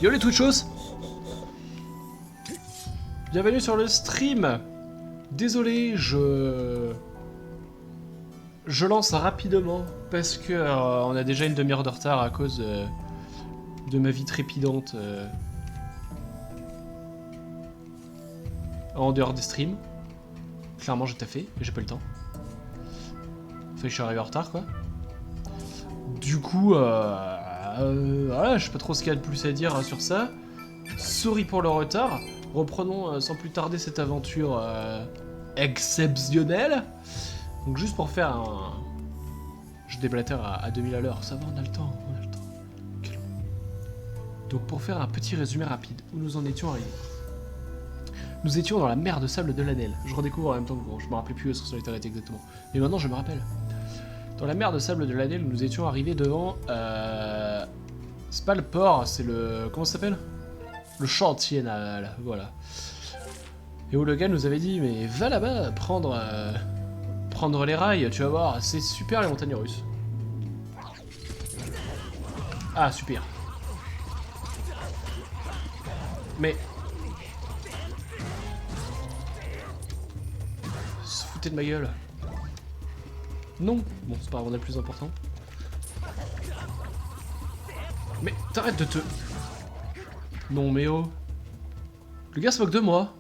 Yo les Twitchos! Bienvenue sur le stream! Désolé, je lance rapidement parce que on a déjà une demi-heure de retard à cause de ma vie trépidante en dehors des streams. Clairement j'ai taffé, mais j'ai pas eu le temps. Fait que je suis arrivé en retard quoi. Du coup, voilà, je sais pas trop ce qu'il y a de plus à dire sur ça. Sorry pour le retard. Reprenons sans plus tarder cette aventure exceptionnelle. Donc juste pour faire un... Je déblatère à 2000 à l'heure. Ça va, on a le temps, on a le temps. Okay. Donc pour faire un petit résumé rapide, où nous en étions arrivés. Nous étions dans la mer de sable de l'Anel. Je redécouvre en même temps que bon, je me rappelais plus ce que ça était exactement. Mais maintenant je me rappelle. Dans la mer de sable de l'Anel, nous étions arrivés devant... C'est pas le port, c'est le... Comment ça s'appelle? Le chantier naval, voilà. Et où le gars nous avait dit, mais va là-bas, prendre les rails, tu vas voir, c'est super les montagnes russes. Ah, super. Mais... Se foutez de ma gueule. Non. Bon, c'est pas vraiment le plus important. Mais t'arrêtes de te... Non mais oh. Le gars se moque de moi.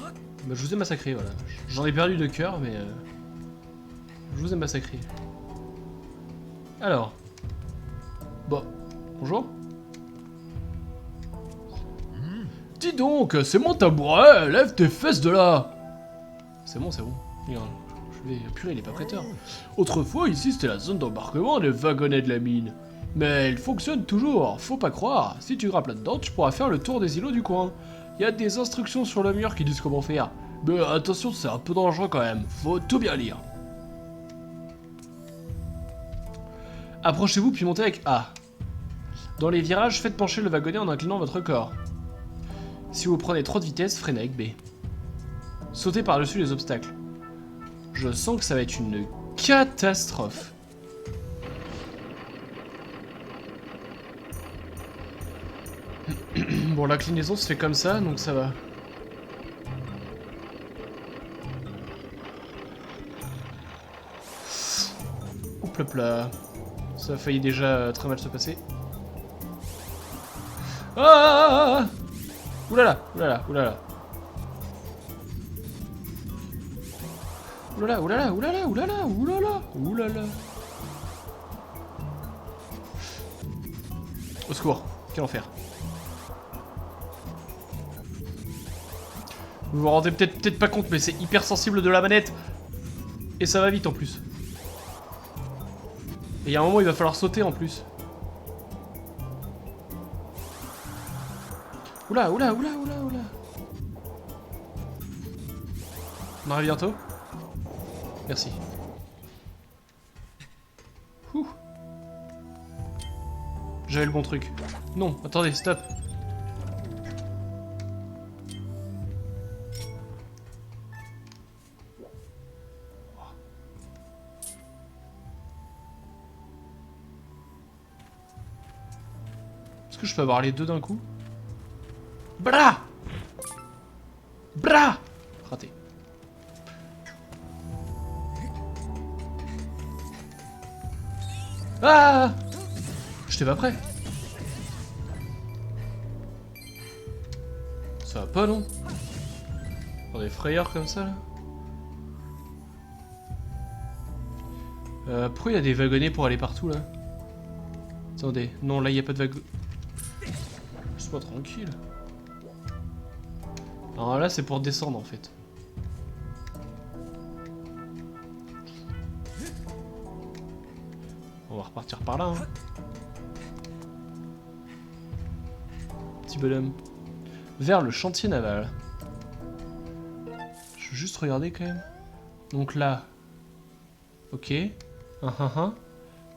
Bah, je vous ai massacré, voilà. J'en ai perdu de cœur, mais... je vous ai massacré. Alors. Bon. Bonjour. Dis donc, c'est mon tabouret, lève tes fesses de là. C'est bon, c'est bon. Regarde. Je vais... Purée, il est pas prêteur. Autrefois, ici, c'était la zone d'embarquement des wagonnets de la mine. Mais elle fonctionne toujours, faut pas croire. Si tu grappes là-dedans, tu pourras faire le tour des îlots du coin. Il y a des instructions sur le mur qui disent comment faire. Mais attention, c'est un peu dangereux quand même, faut tout bien lire. Approchez-vous puis montez avec A. Dans les virages, faites pencher le wagonnet en inclinant votre corps. Si vous prenez trop de vitesse, freinez avec B. Sautez par-dessus les obstacles. Je sens que ça va être une catastrophe. Bon, l'inclinaison se fait comme ça, donc ça va. Hop là. Ça a failli déjà très mal se passer. Ah! Oulala, oulala, oulala. Oulala, oulala, oulala, oulala, oulala, oulala. Au secours, quel enfer. Vous vous rendez peut-être pas compte, mais c'est hyper sensible de la manette. Et ça va vite en plus. Et il y a un moment, il va falloir sauter en plus. Oula, oula, oula, oula, oula. On arrive bientôt. Merci. Ouh. J'avais le bon truc. Non, attendez, stop. Est-ce que je peux avoir les deux d'un coup? Bra! Bra! Raté. Ah! J'étais pas prêt. Ça va pas, non? Dans des frayeurs comme ça, là. Pourquoi il y a des wagonnets pour aller partout, là? Attendez, non, là, il n'y a pas de wagon. Laisse-moi tranquille. Alors là, c'est pour descendre, en fait. On va repartir par là, hein. Petit bonhomme. Vers le chantier naval. Je veux juste regarder, quand même. Donc là. Ok. Ah,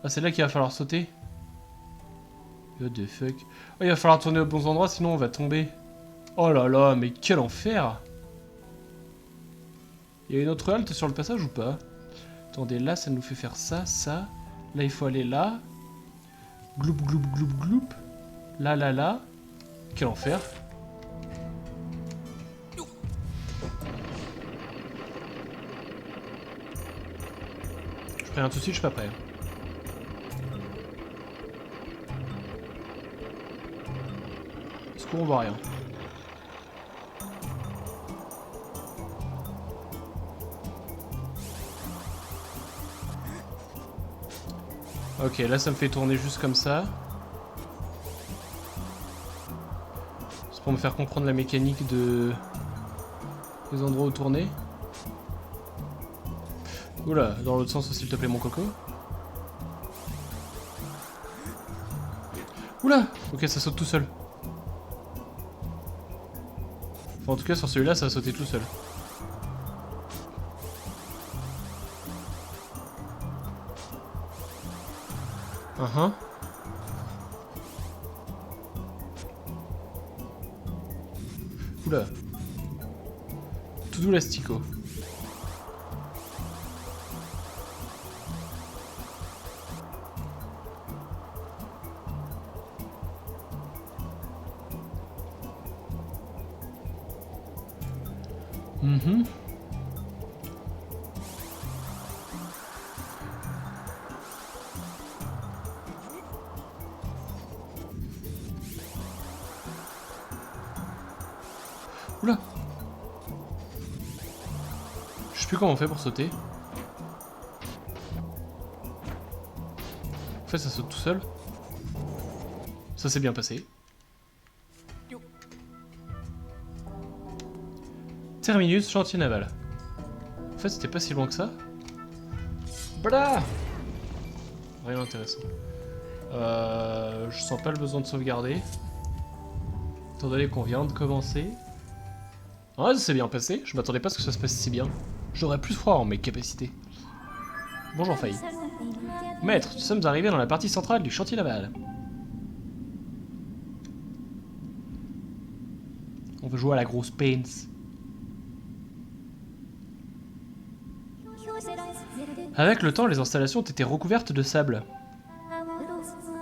c'est là qu'il va falloir sauter. What the fuck. Oh, il va falloir tourner aux bons endroits, sinon on va tomber. Oh là là, mais quel enfer. Il y a une autre halte sur le passage ou pas? Attendez, là, ça nous fait faire ça, ça. Là, il faut aller là. Gloup, gloup, gloup, gloup. Là, là, là. Quel enfer. Je préviens tout de suite, je suis pas prêt. Secours, on voit rien. Ok, là ça me fait tourner juste comme ça. C'est pour me faire comprendre la mécanique de... des endroits où tourner. Oula, dans l'autre sens s'il te plaît mon coco. Oula. Ok, ça saute tout seul. Enfin, en tout cas sur celui-là ça a sauté tout seul. Oula. Tout doux l'astico. Oula. Je sais plus comment on fait pour sauter. En fait ça saute tout seul. Ça s'est bien passé. Terminus, chantier naval. En fait c'était pas si loin que ça. Blah. Rien d'intéressant. Je sens pas le besoin de sauvegarder. Étant donné qu'on vient de commencer. Ouais, ça s'est bien passé. Je m'attendais pas à ce que ça se passe si bien. J'aurais plus froid en mes capacités. Bonjour Faye. Maître, nous sommes arrivés dans la partie centrale du chantier naval. On veut jouer à la grosse pince. Avec le temps, les installations ont été recouvertes de sable.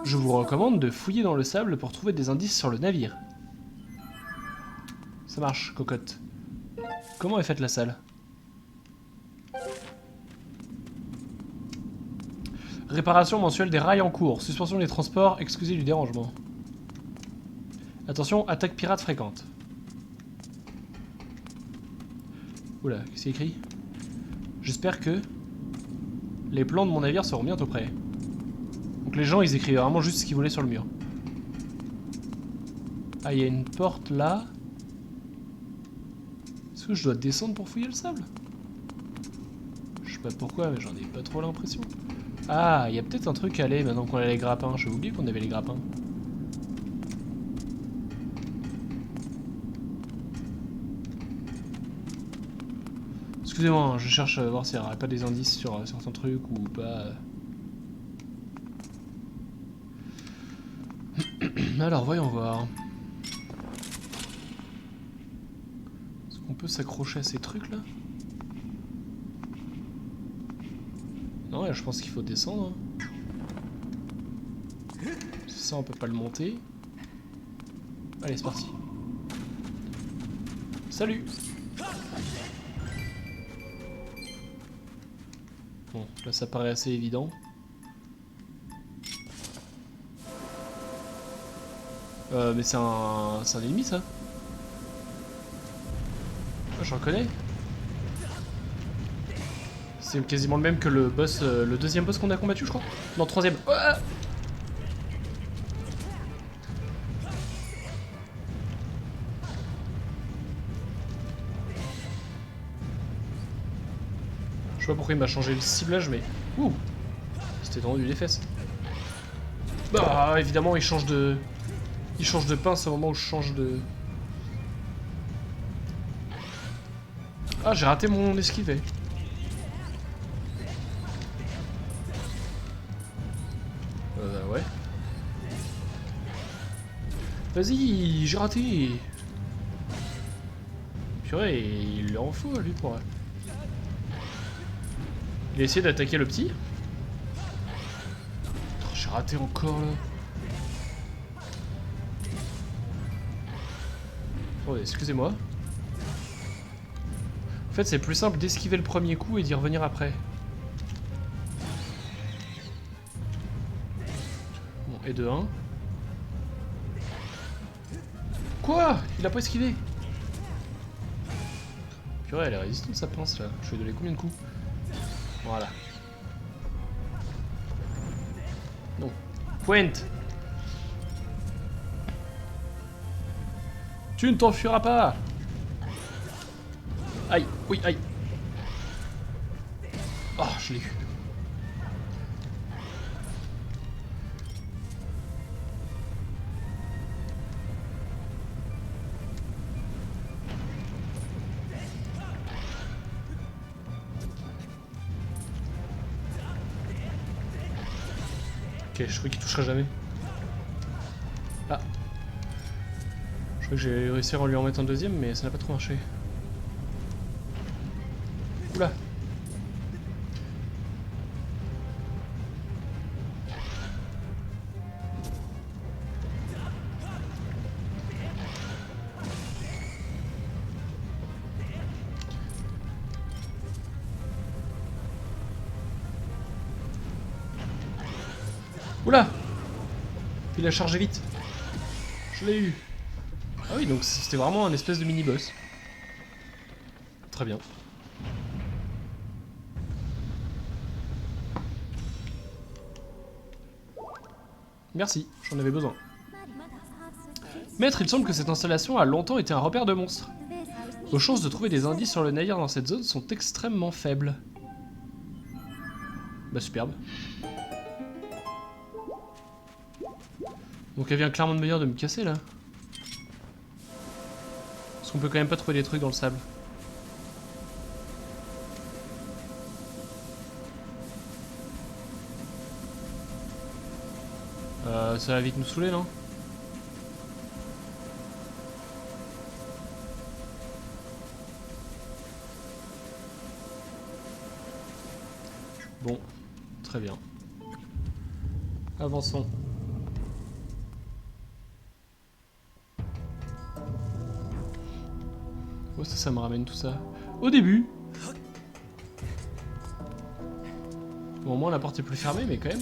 Je vous recommande de fouiller dans le sable pour trouver des indices sur le navire. Ça marche, cocotte. Comment est faite la salle? Réparation mensuelle des rails en cours. Suspension des transports, excusez du dérangement. Attention, attaque pirate fréquente. Oula, qu'est-ce qu'il y a écrit? J'espère que les plans de mon navire seront bientôt prêts. Donc les gens, ils écrivent vraiment juste ce qu'ils voulaient sur le mur. Ah, il y a une porte là. Est-ce que je dois descendre pour fouiller le sable? Je sais pas pourquoi, mais j'en ai pas trop l'impression. Ah, il y a peut-être un truc à aller maintenant qu'on a les grappins. J'avais oublié qu'on avait les grappins. Excusez-moi, je cherche à voir s'il n'y aurait pas des indices sur certains trucs ou pas. Alors, voyons voir. Est-ce qu'on peut s'accrocher à ces trucs là? Non, ouais, je pense qu'il faut descendre. Ça, on peut pas le monter. Allez, c'est parti. Salut! Bon, là ça paraît assez évident. Mais c'est un ennemi ça? Ah, je reconnais. C'est quasiment le même que le boss, le deuxième boss qu'on a combattu, je crois. Non, troisième. Ah, je sais pas pourquoi il m'a changé le ciblage, mais... Ouh! C'était tendu les fesses. Bah, évidemment, il change de... Il change de pince au moment où je change de... Ah, j'ai raté mon esquive. Ouais. Vas-y, j'ai raté. Purée, il lui en faut, lui, pour... Il a essayé d'attaquer le petit. Oh, j'ai raté encore, là. Oh, excusez-moi. En fait, c'est plus simple d'esquiver le premier coup et d'y revenir après. Bon, et de 1. Quoi? Il a pas esquivé? Purée, elle est résistante sa pince là. Je lui ai donné combien de coups? Voilà. Non. Pointe! Tu ne t'enfuiras pas! Aïe, oui, aïe. Oh, je l'ai eu. Ok, je croyais qu'il toucherait jamais. Ah. Je crois que j'ai réussi à lui en mettre un deuxième, mais ça n'a pas trop marché. Oula. Oula. Il a chargé vite. Je l'ai eu. Ah oui, donc c'était vraiment un espèce de mini-boss. Très bien. Merci, j'en avais besoin. Maître, il semble que cette installation a longtemps été un repère de monstres. Vos chances de trouver des indices sur le navire dans cette zone sont extrêmement faibles. Bah superbe. Donc elle vient clairement de me dire de me casser là. Parce qu'on peut quand même pas trouver des trucs dans le sable. Ça va vite nous saouler, non? Bon, très bien. Avançons. Où est-ce que ça me ramène tout ça? Au début. Bon, au moins la porte est plus fermée, mais quand même.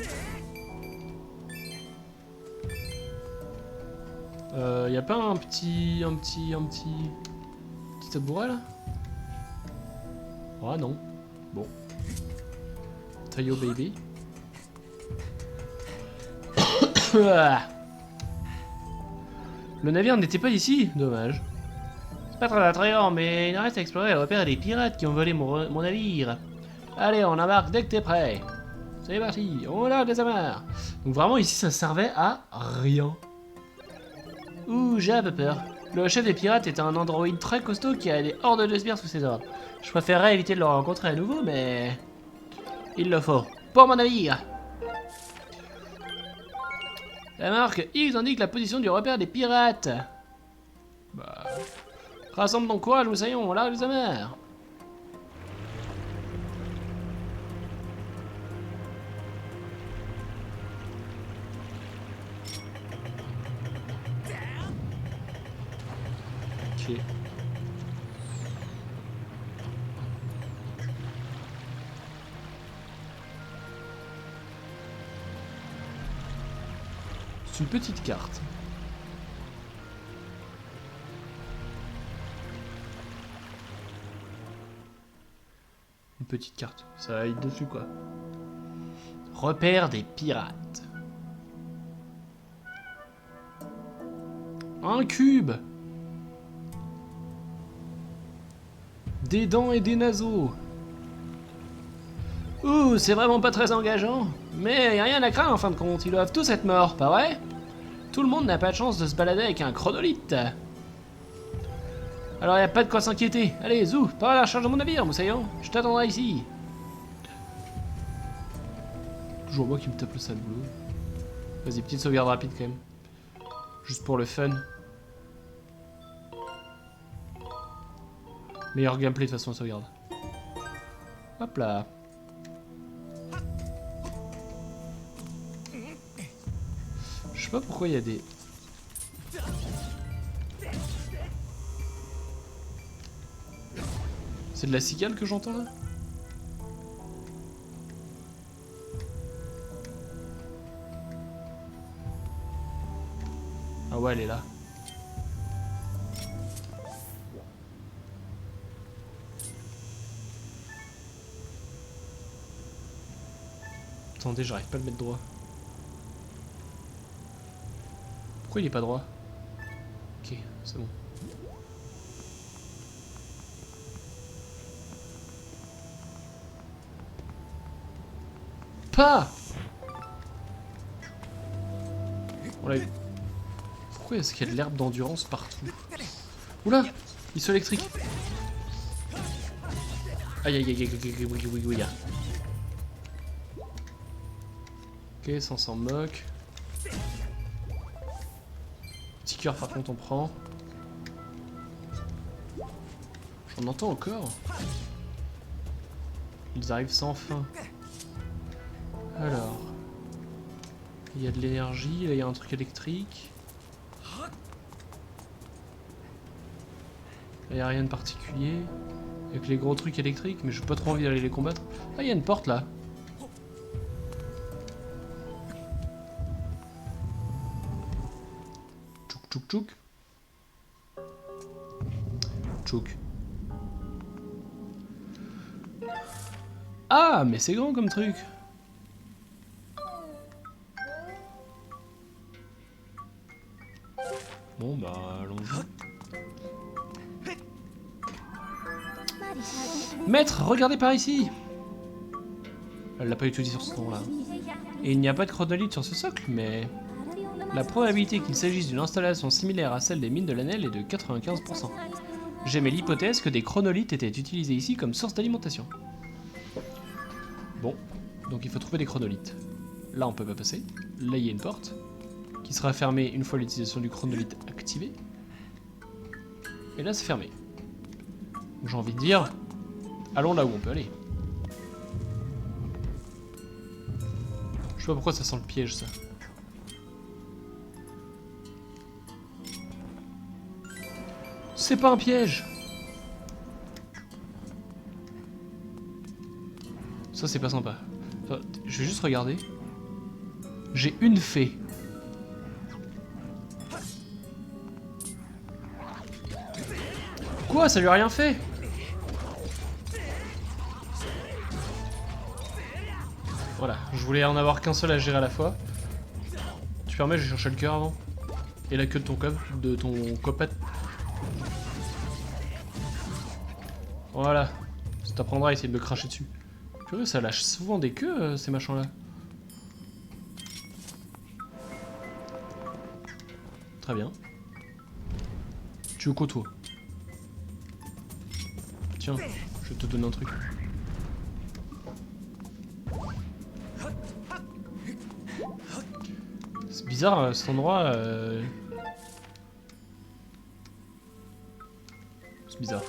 Y a pas un petit tabouret là? Ah non. Bon. Taillot baby. Le navire n'était pas ici, dommage. C'est pas très attrayant, mais il reste à explorer et repérer des pirates qui ont volé mon navire. Allez, on embarque dès que t'es prêt. C'est parti, on lâche des amarres. Donc vraiment ici ça servait à rien. Ouh, j'ai un peu peur. Le chef des pirates est un androïde très costaud qui a des hordes de sbires sous ses ordres. Je préférerais éviter de le rencontrer à nouveau, mais... il le faut. Pour mon navire. La marque X indique la position du repère des pirates. Bah... rassemble ton courage, moussaillon, on largue les amarres. Ok. C'est une petite carte. Une petite carte, ça va être dessus quoi. Repère des pirates. Un cube. Des dents et des naseaux. Ouh, c'est vraiment pas très engageant. Mais y a rien à craindre en fin de compte, ils doivent tous être morts, pas vrai? Tout le monde n'a pas de chance de se balader avec un chronolithe. Alors y a pas de quoi s'inquiéter. Allez, Zou, pars à la recherche de mon navire, moussaillon. Je t'attendrai ici. Toujours moi qui me tape le sale boulot. Vas-y, petite sauvegarde rapide quand même. Juste pour le fun. Meilleur gameplay de façon à sauvegarde. Hop là. Je sais pas pourquoi il y a des... C'est de la cigale que j'entends là? Ah ouais, elle est là. Attendez, j'arrive pas à le mettre droit. Pourquoi il est pas droit? Ok, c'est bon. Pas! On l'a eu. Pourquoi est-ce qu'il y a de l'herbe d'endurance partout? Oula! Ils sont électriques! Aïe aïe aïe aïe aïe aïe aïe. Ok, ça on s'en moque. Petit cœur par contre on prend. J'en entends encore. Ils arrivent sans fin. Alors. Il y a de l'énergie, là il y a un truc électrique. Là il n'y a rien de particulier. Avec les gros trucs électriques, mais j'ai pas trop envie d'aller les combattre. Ah, il y a une porte là. Tchouk tchouk tchouk. Tchouk. Ah, mais c'est grand comme truc. Bon bah allons-y. Maître, regardez par ici. Elle l'a pas utilisé sur ce ton là. Et il n'y a pas de chronolithe sur ce socle, mais la probabilité qu'il s'agisse d'une installation similaire à celle des mines de l'Anel est de 95%. J'émets l'hypothèse que des chronolithes étaient utilisés ici comme source d'alimentation. Bon, donc il faut trouver des chronolithes. Là on peut pas passer. Là il y a une porte qui sera fermée une fois l'utilisation du chronolithe activée. Et là c'est fermé. J'ai envie de dire, allons là où on peut aller. Je sais pas pourquoi ça sent le piège ça. C'est pas un piège. Ça c'est pas sympa. Enfin, je vais juste regarder. J'ai une fée. Quoi? Ça lui a rien fait? Voilà, je voulais en avoir qu'un seul à gérer à la fois. Tu permets, je vais chercher le cœur avant. Et la queue de ton copette. Voilà. Ça t'apprendra à essayer de me cracher dessus. Purée, ça lâche souvent des queues, ces machins-là. Très bien. Tu veux quoi, toi? Tiens, je vais te donner un truc. C'est bizarre, cet endroit... C'est bizarre.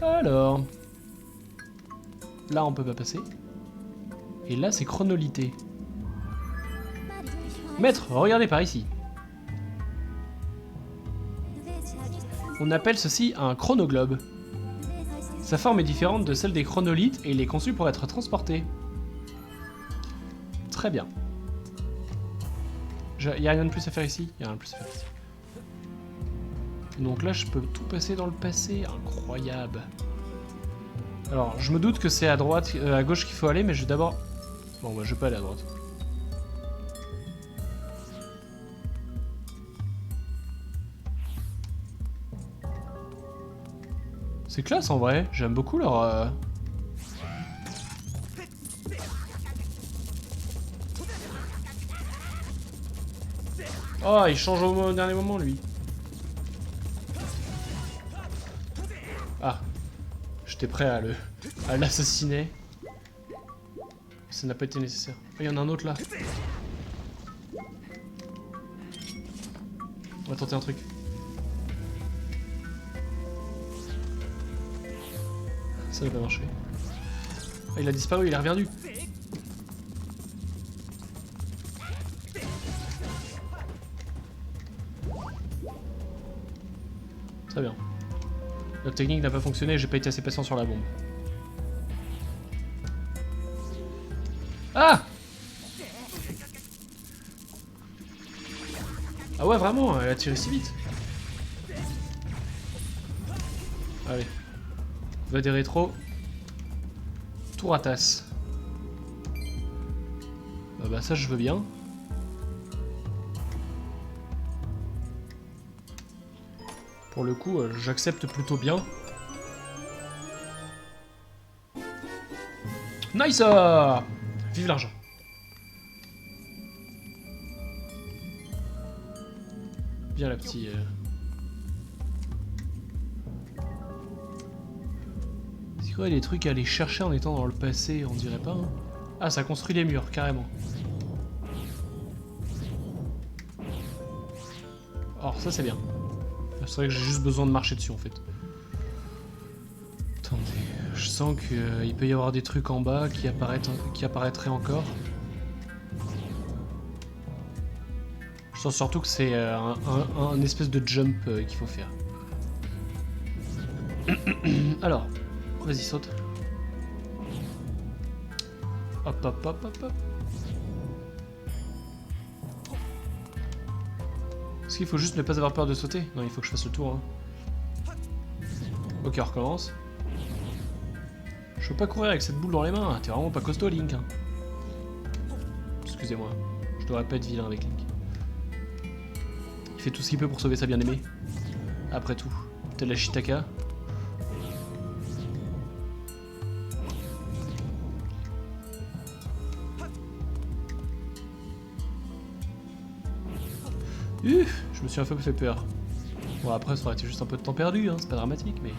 Alors... Là, on peut pas passer. Et là, c'est chronolité. Maître, regardez par ici. On appelle ceci un chronoglobe. Sa forme est différente de celle des chronolithes et il est conçu pour être transporté. Très bien. Il n'y a rien de plus à faire ici. Il y a rien de plus à faire ici. Donc là, je peux tout passer dans le passé. Incroyable. Alors, je me doute que c'est à droite, à gauche qu'il faut aller, mais je vais d'abord... Bon, bah, je vais pas aller à droite. C'est classe en vrai, j'aime beaucoup leur... Oh, il change au dernier moment lui. Ah, j'étais prêt à l'assassiner. Ça n'a pas été nécessaire. Oh, il y en a un autre là. On va tenter un truc. Ça n'a pas marché. Ah, il a disparu, il est revenu. Très bien. Notre technique n'a pas fonctionné, j'ai pas été assez patient sur la bombe. Ah! Ah ouais, vraiment, elle a tiré si vite. Allez. Va des rétros. Tour à tasse. Bah ça je veux bien. Pour le coup, j'accepte plutôt bien. Nice! Vive l'argent. Bien la petite... C'est quoi les trucs à aller chercher en étant dans le passé, on dirait pas, hein? Ah, ça construit les murs, carrément. Alors ça c'est bien. C'est vrai que j'ai juste besoin de marcher dessus en fait. Attendez, je sens qu'il peut y avoir des trucs en bas qui apparaîtraient encore. Je sens surtout que c'est un espèce de jump qu'il faut faire. Alors, vas-y saute. Hop hop hop hop hop. Est-ce qu'il faut juste ne pas avoir peur de sauter? Non, il faut que je fasse le tour. Hein. Ok, on recommence. Je peux pas courir avec cette boule dans les mains. T'es vraiment pas costaud, Link. Hein. Excusez-moi. Je devrais pas être vilain avec Link. Il fait tout ce qu'il peut pour sauver sa bien-aimée. Après tout. Tel la Shitaka. Je me suis un peu fait peur. Bon après ça aurait été juste un peu de temps perdu, hein, c'est pas dramatique mais...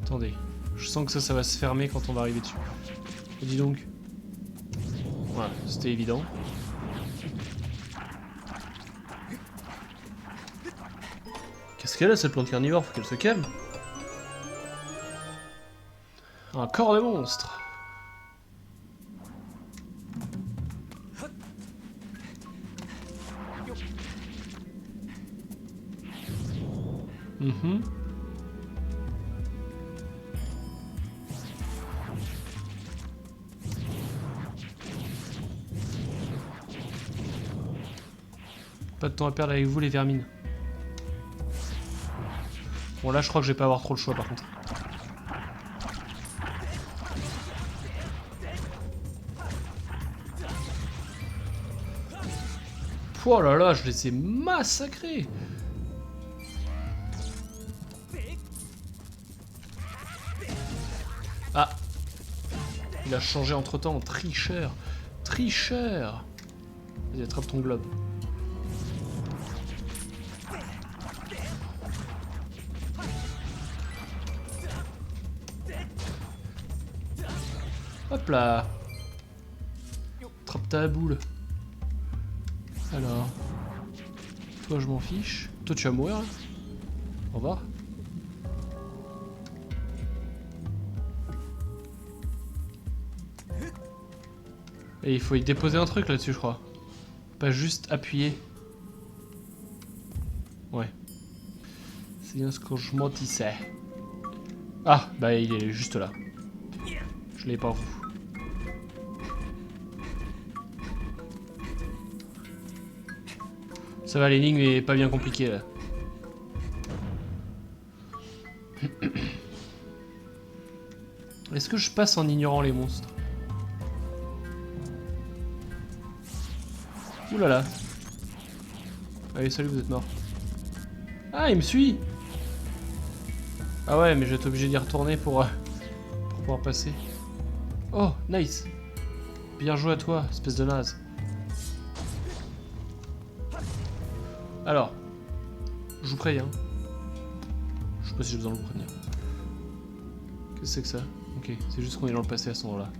Attendez, je sens que ça va se fermer quand on va arriver dessus. Et dis donc. Voilà, c'était évident. Qu'est-ce qu'elle a cette plante carnivore? Faut qu'elle se calme. Un corps de monstre. Pas de temps à perdre avec vous les vermines. Bon là je crois que je vais pas avoir trop le choix par contre. Oh là là, je les ai massacrés. Ah. Il a changé entre temps, tricheur. Tricheur. Vas-y, attrape ton globe. Hop là. Attrape ta boule. Alors. Toi je m'en fiche. Toi tu vas mourir là. Au revoir. Et il faut y déposer un truc là-dessus je crois. Pas juste appuyer. Ouais. C'est bien ce que je m'en disais. Ah, bah il est juste là. Je l'ai pas vu. Ça va, l'énigme est pas bien compliquée là. Est-ce que je passe en ignorant les monstres? Ouh là là. Allez, salut, vous êtes mort. Ah, il me suit. Ah ouais, mais je vais être obligé d'y retourner pour pouvoir passer. Oh, nice. Bien joué à toi, espèce de naze. Alors, je vous préviens. Je sais pas si j'ai besoin de vous prévenir. Qu'est-ce que c'est que ça? Ok, c'est juste qu'on est dans le passé à ce moment-là.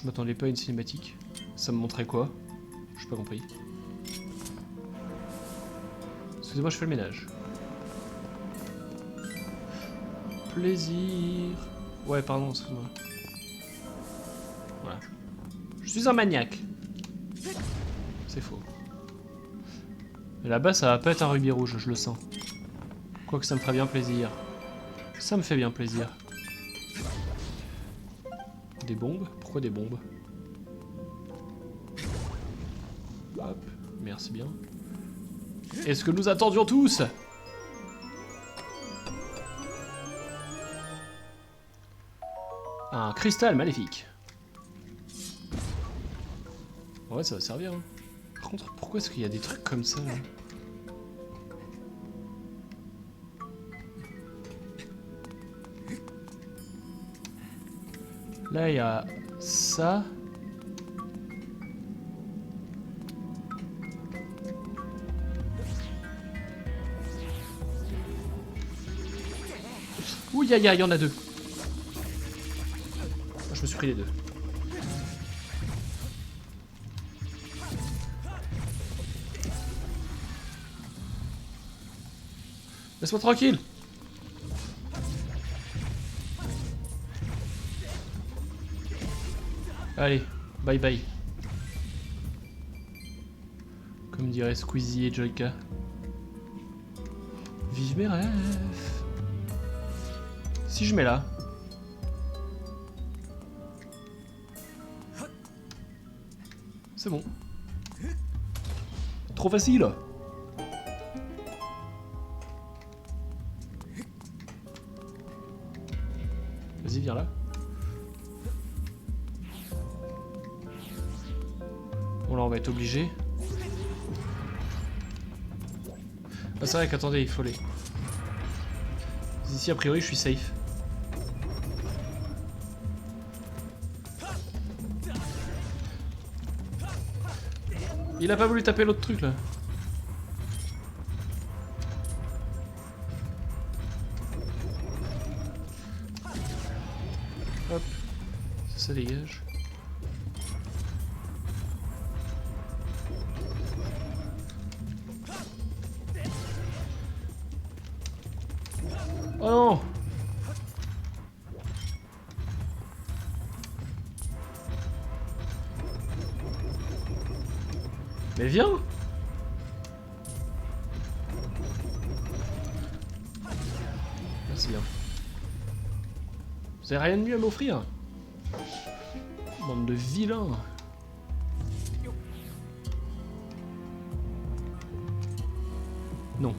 Je m'attendais pas à une cinématique. Ça me montrait quoi? J'ai pas compris. Excusez-moi, je fais le ménage. Plaisir. Ouais, pardon, excuse-moi. Voilà. Je suis un maniaque. C'est faux. Mais là-bas, ça va pas être un rubis rouge, je le sens. Quoique ça me ferait bien plaisir. Ça me fait bien plaisir. Des bombes? Pourquoi des bombes? Hop, merci bien. Est-ce que nous attendions tous? Un cristal maléfique. Ouais, ça va servir. Hein. Par contre, pourquoi est-ce qu'il y a des trucs comme ça là? Là, il y a ça. Ouh, il y en a deux. Je me suis pris les deux. Laisse-moi tranquille. Allez, bye bye. Comme dirait Squeezie et Joyka. Vive mes rêves. Si je mets là. C'est bon. Trop facile. Vas-y, viens là. Bon là on va être obligé. Ah c'est vrai qu'attendez, il faut les... Ici a priori je suis safe. Il a pas voulu taper l'autre truc là. Hop, ça dégage. Oh non! Mais viens! Merci bien. Vous avez rien de mieux à m'offrir? Bande de vilains! Non.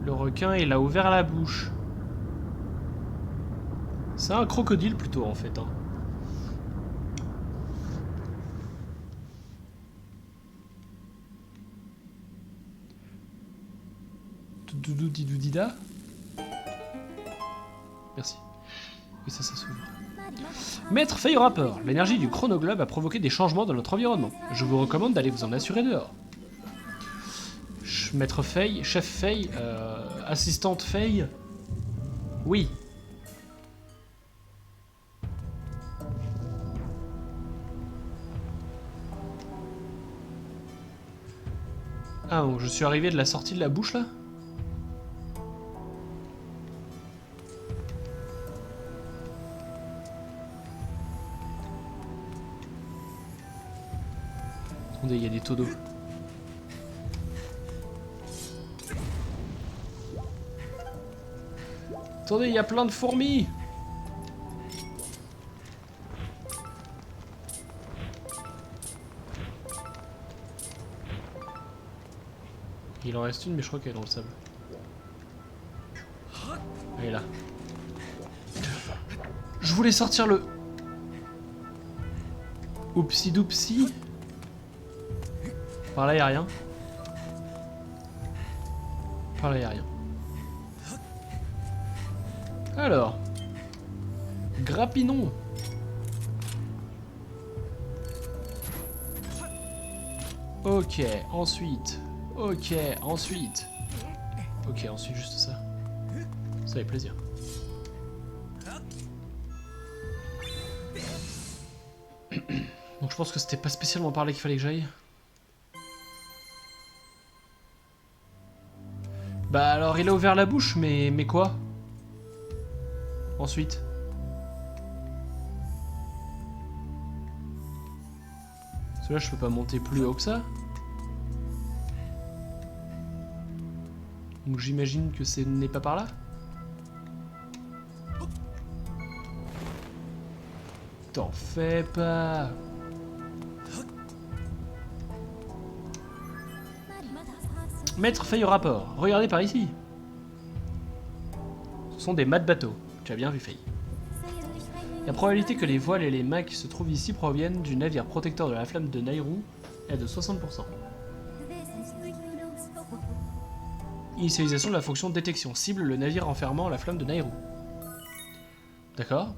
Le requin, il a ouvert la bouche. C'est un crocodile plutôt en fait. Hein. Doudou-didou-dida. Merci. Et ça s'ouvre. Maître Feuille Rappeur, l'énergie du chronoglobe a provoqué des changements dans notre environnement. Je vous recommande d'aller vous en assurer dehors. Maître Feuille, chef Feuille, assistante Feuille. Oui. Ah, donc je suis arrivé de la sortie de la bouche là? Attendez, il y a des taux d'eau. Attendez, il y a plein de fourmis! Il en reste une, mais je crois qu'elle est dans le sable. Elle est là. Je voulais sortir le... Oupsi doupsi. Par là, y a rien. Par là, y a rien. Alors. Grappinon. Ok, ensuite... Ok, ensuite. Ok, ensuite juste ça. Ça fait plaisir. Donc je pense que c'était pas spécialement par là qu'il fallait que j'aille. Bah alors il a ouvert la bouche, mais quoi? Ensuite. Parce que là je peux pas monter plus haut que ça. Donc j'imagine que ce n'est pas par là. T'en fais pas. Maître feuille au rapport. Regardez par ici. Ce sont des mâts de bateau. Tu as bien vu, Faye. La probabilité que les voiles et les mâts qui se trouvent ici proviennent du navire protecteur de la flamme de Nairou est de 60%. Initialisation de la fonction détection. Cible le navire enfermant la flamme de Nairou. D'accord.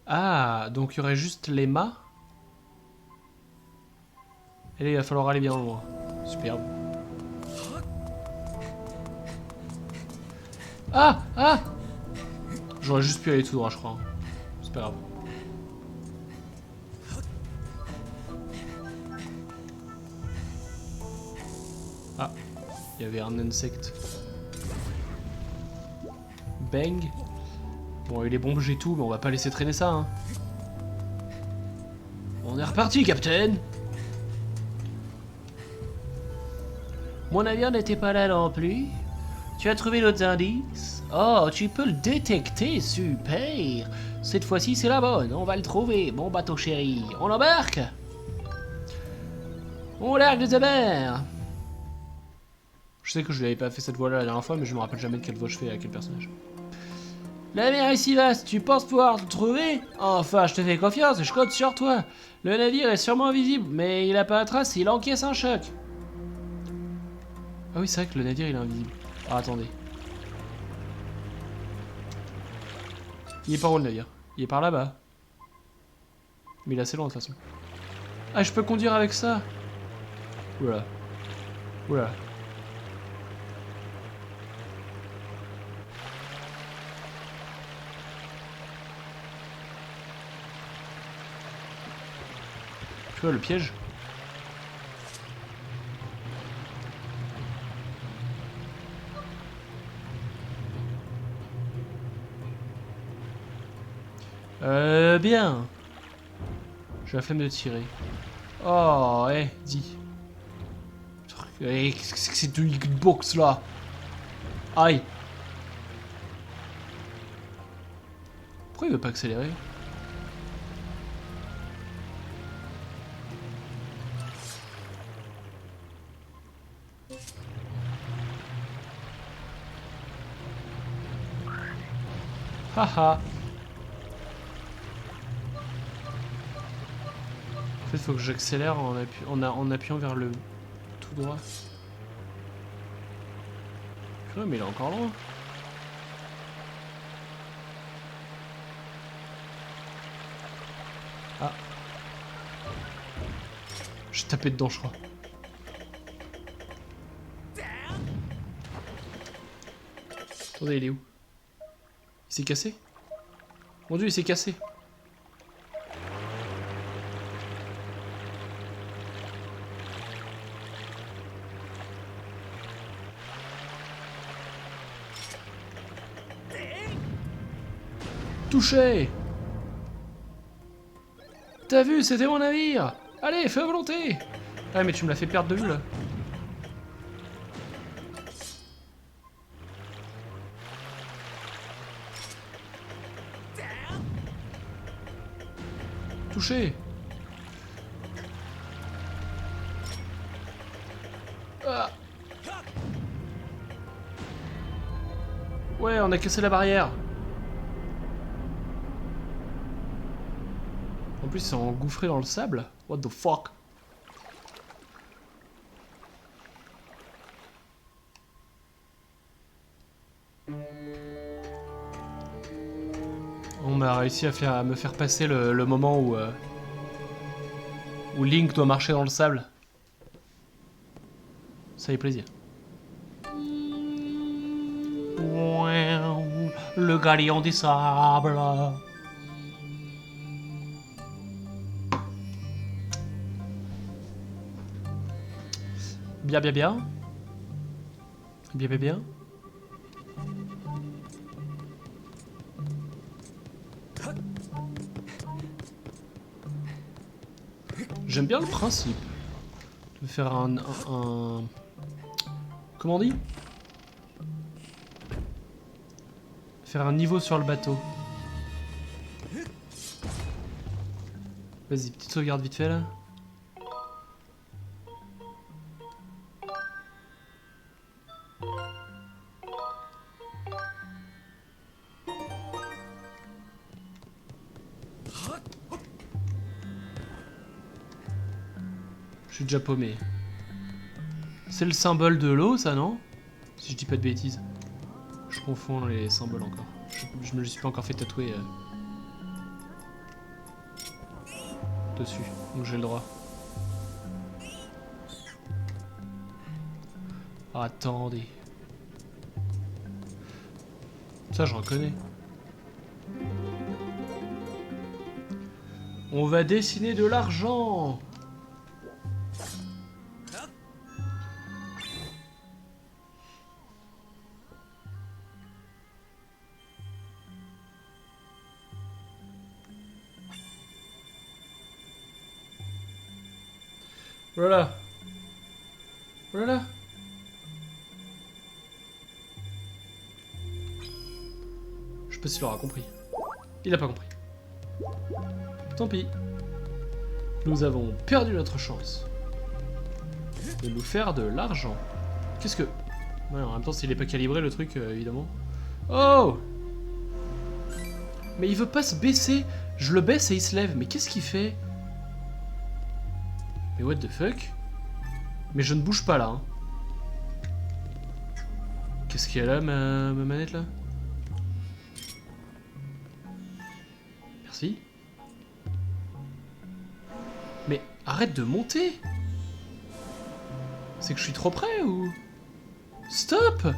Ah, donc il y aurait juste les mâts. Et là, il va falloir aller bien loin. Superbe. Ah! Ah! J'aurais juste pu aller tout droit, je crois. C'est pas grave. Ah, il y avait un insecte. Bang. Bon, il est bon, j'ai tout, mais on va pas laisser traîner ça, hein. On est reparti, Capitaine! Mon navire n'était pas là non plus. Tu as trouvé d'autres indices? Oh, tu peux le détecter, super! Cette fois-ci, c'est la bonne, on va le trouver, mon bateau chéri. On embarque? On largue les amers! Je sais que je n'avais pas fait cette voix-là la dernière fois, mais je me rappelle jamais de quelle voix je fais à quel personnage. La mer est si vaste, tu penses pouvoir le trouver? Enfin, je te fais confiance et je compte sur toi. Le navire est sûrement visible, mais il apparaîtra s'il encaisse un choc. Ah oui, c'est vrai que le navire il est invisible. Ah, attendez. Il est par où le navire? Il est par là-bas. Mais il est assez loin de toute façon. Ah, je peux conduire avec ça? Oula. Oula. Tu vois le piège? Bien. J'ai la flemme de tirer. Oh, dis. Qu'est-ce que c'est que cette hitbox là? Aïe. Pourquoi il veut pas accélérer? Haha. En fait, faut que j'accélère en appuyant vers le tout droit. Purée, mais il est encore loin. Ah. J'ai tapé dedans, je crois. Attendez, il est où? Il s'est cassé? Mon dieu, il s'est cassé. Touché! T'as vu, c'était mon navire! Allez, fais à volonté! Ah, mais tu me l'as fait perdre de vue là. Touché! Ah. Ouais, on a cassé la barrière. En plus, c'est engouffré dans le sable. What the fuck? On m'a réussi à me faire passer le moment où Où Link doit marcher dans le sable. Ça y est plaisir. Le galion des sables. Bien, bien, bien. Bien, bien, bien. J'aime bien le principe de faire un... Comment on dit? Faire un niveau sur le bateau. Vas-y, petite sauvegarde vite fait là. Je suis déjà paumé. C'est le symbole de l'eau, ça, non? Si je dis pas de bêtises. Je confonds les symboles encore. Je me le suis pas encore fait tatouer dessus, donc j'ai le droit. Attendez. Ça, je reconnais. On va dessiner de l'argent. Voilà. Voilà. Je sais pas s'il aura compris. Il a pas compris. Tant pis. Nous avons perdu notre chance de nous faire de l'argent. Qu'est-ce que... Ouais, en même temps, s'il est pas calibré, le truc, évidemment. Oh! Mais il veut pas se baisser. Je le baisse et il se lève. Mais qu'est-ce qu'il fait? Mais what the fuck? Mais je ne bouge pas, là. Hein. Qu'est-ce qu'il y a là, ma manette, là? Merci. Mais arrête de monter! C'est que je suis trop près ou... Stop!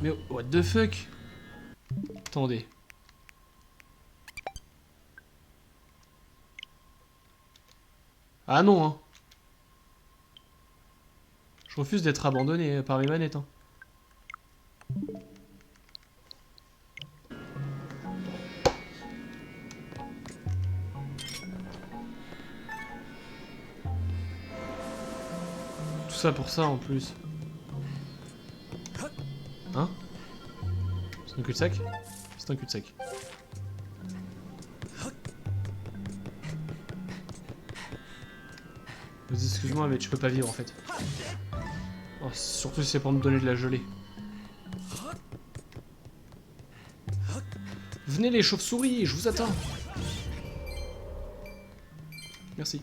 Mais what the fuck? Attendez. Ah non, hein. Je refuse d'être abandonné par mes manettes, hein. Tout ça pour ça en plus. Hein? C'est un cul-de-sac? C'est un cul-de-sac. Vas-y, excuse-moi, mais tu peux pas vivre en fait. Oh, surtout si c'est pour me donner de la gelée. Venez les chauves-souris, je vous attends. Merci.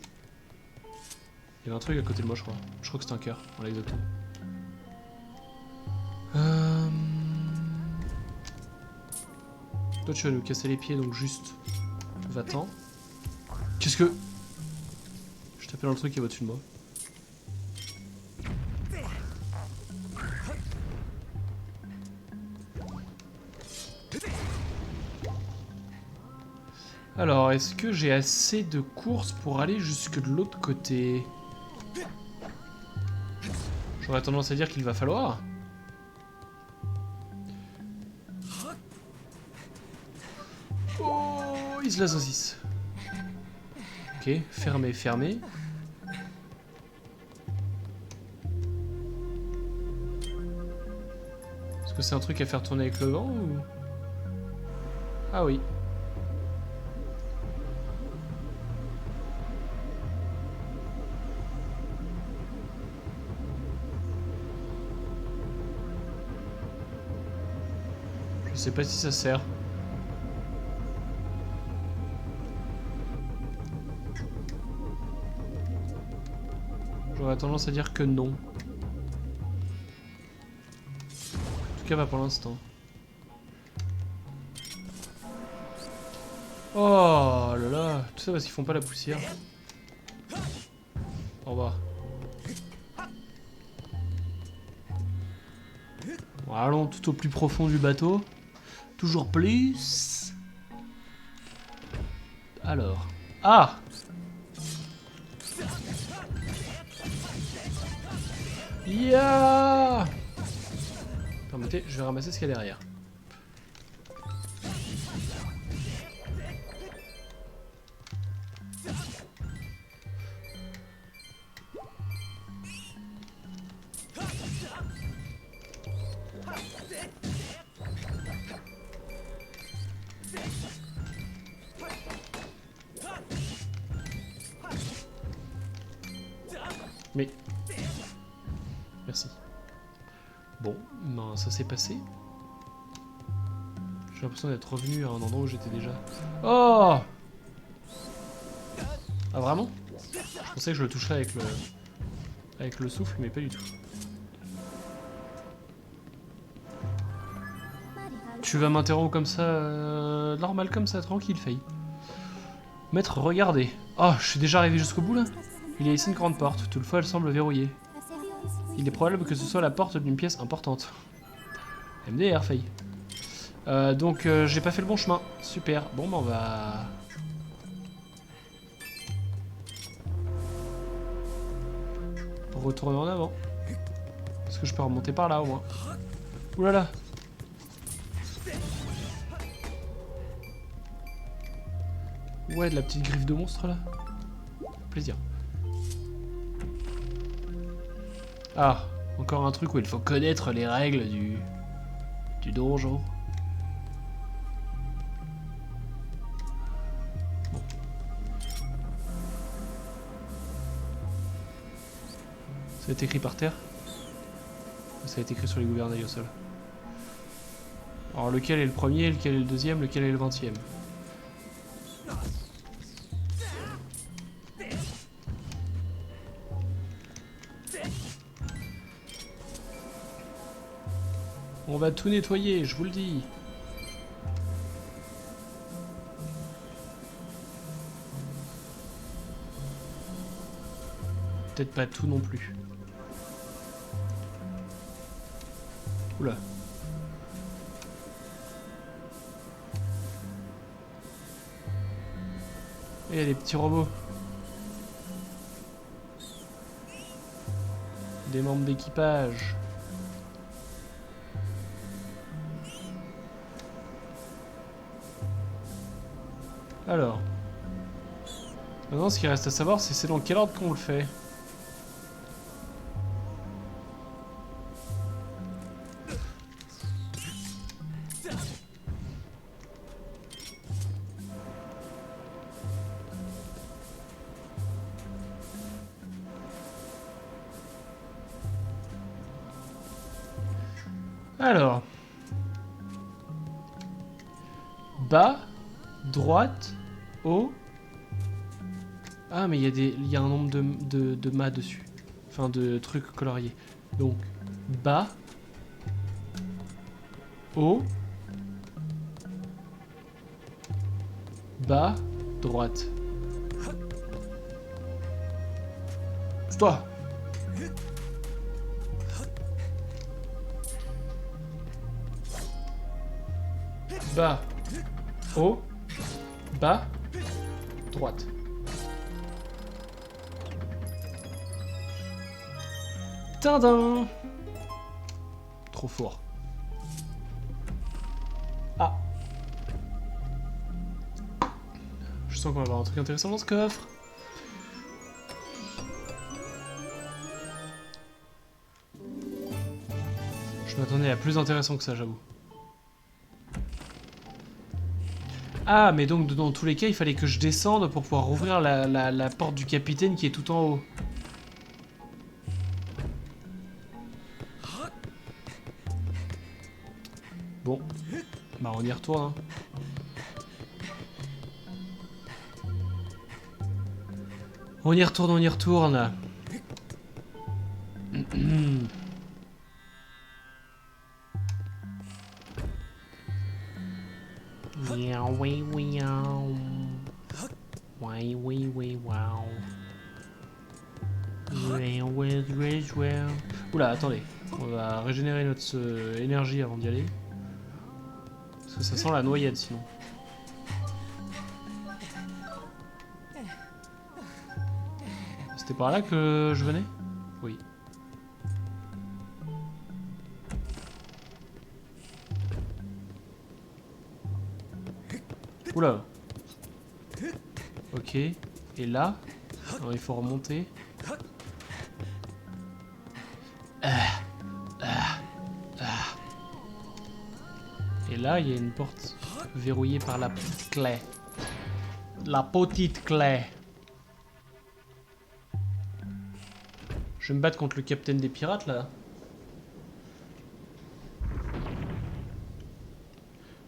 Il y avait un truc à côté de moi, je crois. Je crois que c'était un cœur. Voilà, exactement. Toi, tu vas nous casser les pieds, donc juste... Va-t'en. Qu'est-ce que... Je tapais dans le truc qui est au-dessus de moi. Alors, est-ce que j'ai assez de courses pour aller jusque de l'autre côté? J'aurais tendance à dire qu'il va falloir. Oh, Isla Saucisse. Ok, fermé, fermé. Est-ce que c'est un truc à faire tourner avec le vent ou... Ah oui. Je sais pas si ça sert. J'aurais tendance à dire que non. En tout cas pas pour l'instant. Oh là là, tout ça parce qu'ils font pas la poussière. Au revoir. Bon, allons tout au plus profond du bateau. Toujours plus. Alors. Ah! Yeah! Permettez, je vais ramasser ce qu'il y a derrière. Mais... Merci. Bon, ben ça s'est passé. J'ai l'impression d'être revenu à un endroit où j'étais déjà. Oh! Ah vraiment? Je pensais que je le toucherais avec le souffle, mais pas du tout. Tu vas m'interrompre comme ça, normal comme ça, tranquille, Faye. Maître, regardez. Oh, je suis déjà arrivé jusqu'au bout là? Il y a ici une grande porte, toutefois elle semble verrouillée. Il est probable que ce soit la porte d'une pièce importante. MDR, Faye. Donc j'ai pas fait le bon chemin. Super. Bon bah on va... retourner en avant. Est-ce que je peux remonter par là au moins? Oulala. Ouais, de la petite griffe de monstre là. Plaisir. Ah, encore un truc où il faut connaître les règles du donjon. Bon. Ça va être écrit par terre? Ça va être écrit sur les gouvernails au sol. Alors lequel est le premier, lequel est le deuxième, lequel est le 20e? On va tout nettoyer, je vous le dis. Peut-être pas tout non plus. Oula. Et il y a des petits robots. Des membres d'équipage. Alors. Maintenant, ce qui reste à savoir, c'est dans quel ordre qu'on le fait. Alors. Bas, droite, haut. Ah, mais il y a un nombre de mâts dessus. Enfin, de trucs coloriés. Donc, bas, haut, bas, droite. C'est toi. Bas, haut, bas, droite. Tadam! Trop fort. Ah. Je sens qu'on va avoir un truc intéressant dans ce coffre. Je m'attendais à plus intéressant que ça, j'avoue. Ah, mais donc dans tous les cas, il fallait que je descende pour pouvoir ouvrir la porte du capitaine qui est tout en haut. Bon, bah on y retourne. Hein. On y retourne, on y retourne. Oui, oui, oui, wow. Oula, attendez. On va régénérer notre énergie avant d'y aller. Parce que ça sent la noyade sinon. C'était par là que je venais? Oui. Oula. Ok. Et là? Alors, il faut remonter. Et là, il y a une porte verrouillée par la petite clé. La petite clé. Je vais me battre contre le capitaine des pirates, là.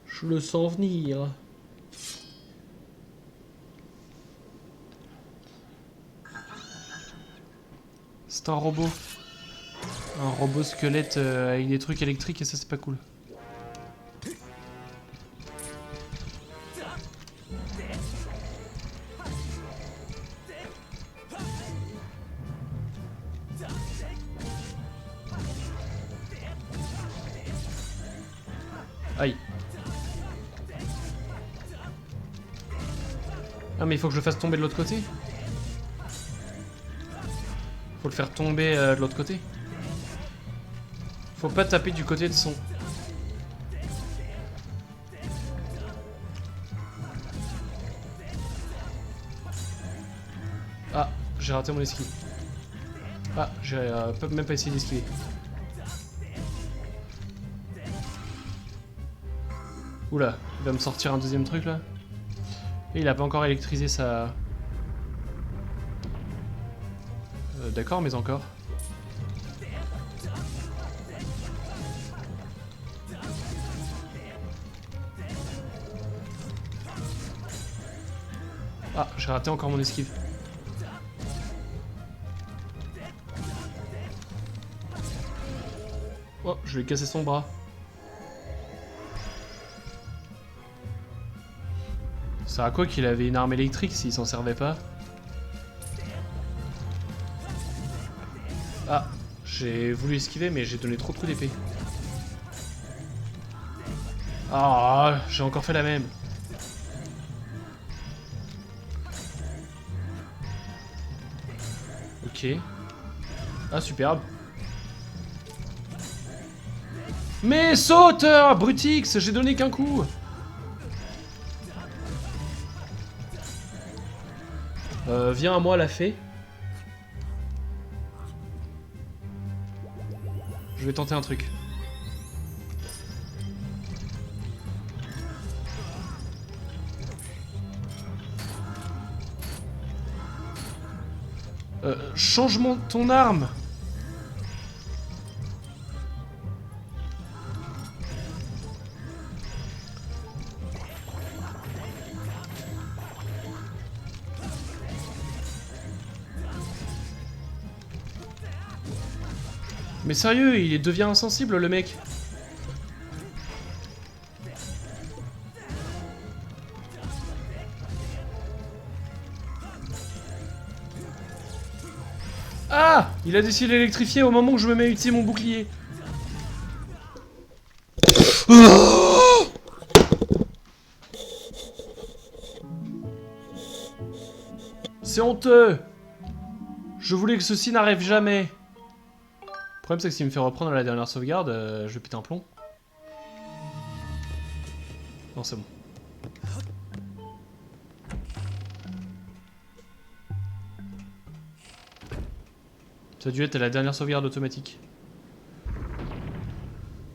Je le sens venir. C'est un robot. Un robot squelette avec des trucs électriques et ça, c'est pas cool. Aïe. Ah mais il faut que je le fasse tomber de l'autre côté. Faut le faire tomber de l'autre côté. Faut pas taper du côté de son. Ah, j'ai raté mon esquive. Ah, j'ai même pas essayé d'esquiver. Oula, il va me sortir un deuxième truc là. Et il a pas encore électrisé sa... D'accord, mais encore. Ah, j'ai raté encore mon esquive. Oh, je vais casser son bras. Ça a quoi qu'il avait une arme électrique s'il s'en servait pas? Ah, j'ai voulu esquiver mais j'ai donné trop de coups d'épée. Ah, j'ai encore fait la même. Ok. Ah, superbe. Mais saute, Brutix, j'ai donné qu'un coup. Viens à moi la fée. Je vais tenter un truc. Changement de ton arme. Mais sérieux, il devient insensible le mec. Ah! Il a décidé d'électrifier au moment où je me mets à utiliser mon bouclier. C'est honteux. Je voulais que ceci n'arrive jamais. Le problème c'est que s'il me fait reprendre la dernière sauvegarde, je vais péter un plomb. Non, c'est bon. Ça a dû être la dernière sauvegarde automatique.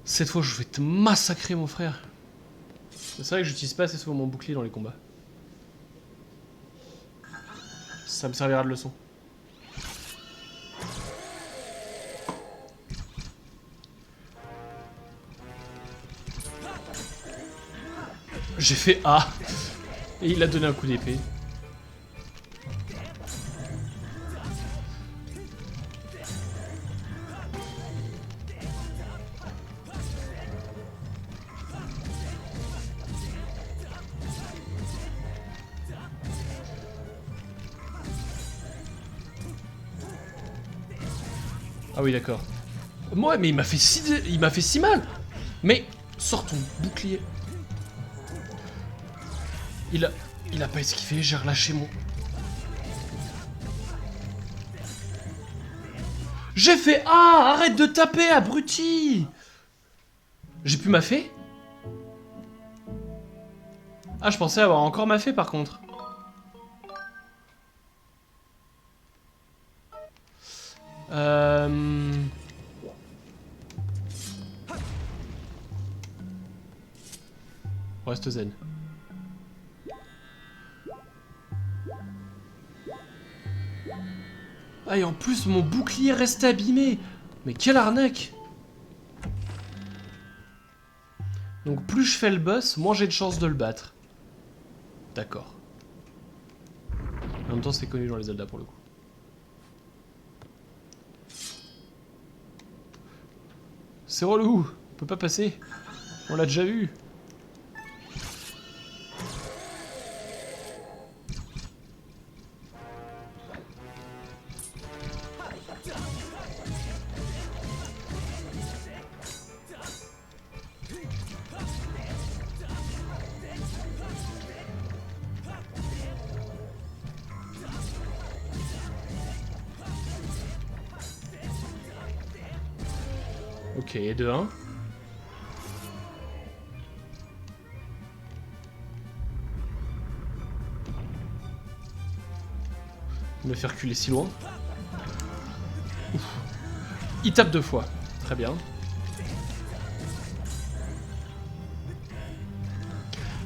Cette fois, je vais te massacrer, mon frère. C'est vrai que j'utilise pas assez souvent mon bouclier dans les combats. Ça me servira de leçon. J'ai fait A. Et il a donné un coup d'épée. Ah oui, d'accord. Moi, mais il m'a fait si mal. Mais sors ton bouclier. Il a pas esquivé, j'ai relâché mon... J'ai fait... Ah, arrête de taper, abruti. J'ai plus ma fée? Ah, je pensais avoir encore ma fée, par contre. Reste zen. Ah, et en plus, mon bouclier reste abîmé. Mais quelle arnaque. Donc, plus je fais le boss, moins j'ai de chance de le battre. D'accord. En même temps, c'est connu dans les Zelda pour le coup. C'est relou. On peut pas passer. On l'a déjà vu. Ok, 2-1. Me faire reculer si loin. Ouf. Il tape 2 fois. Très bien.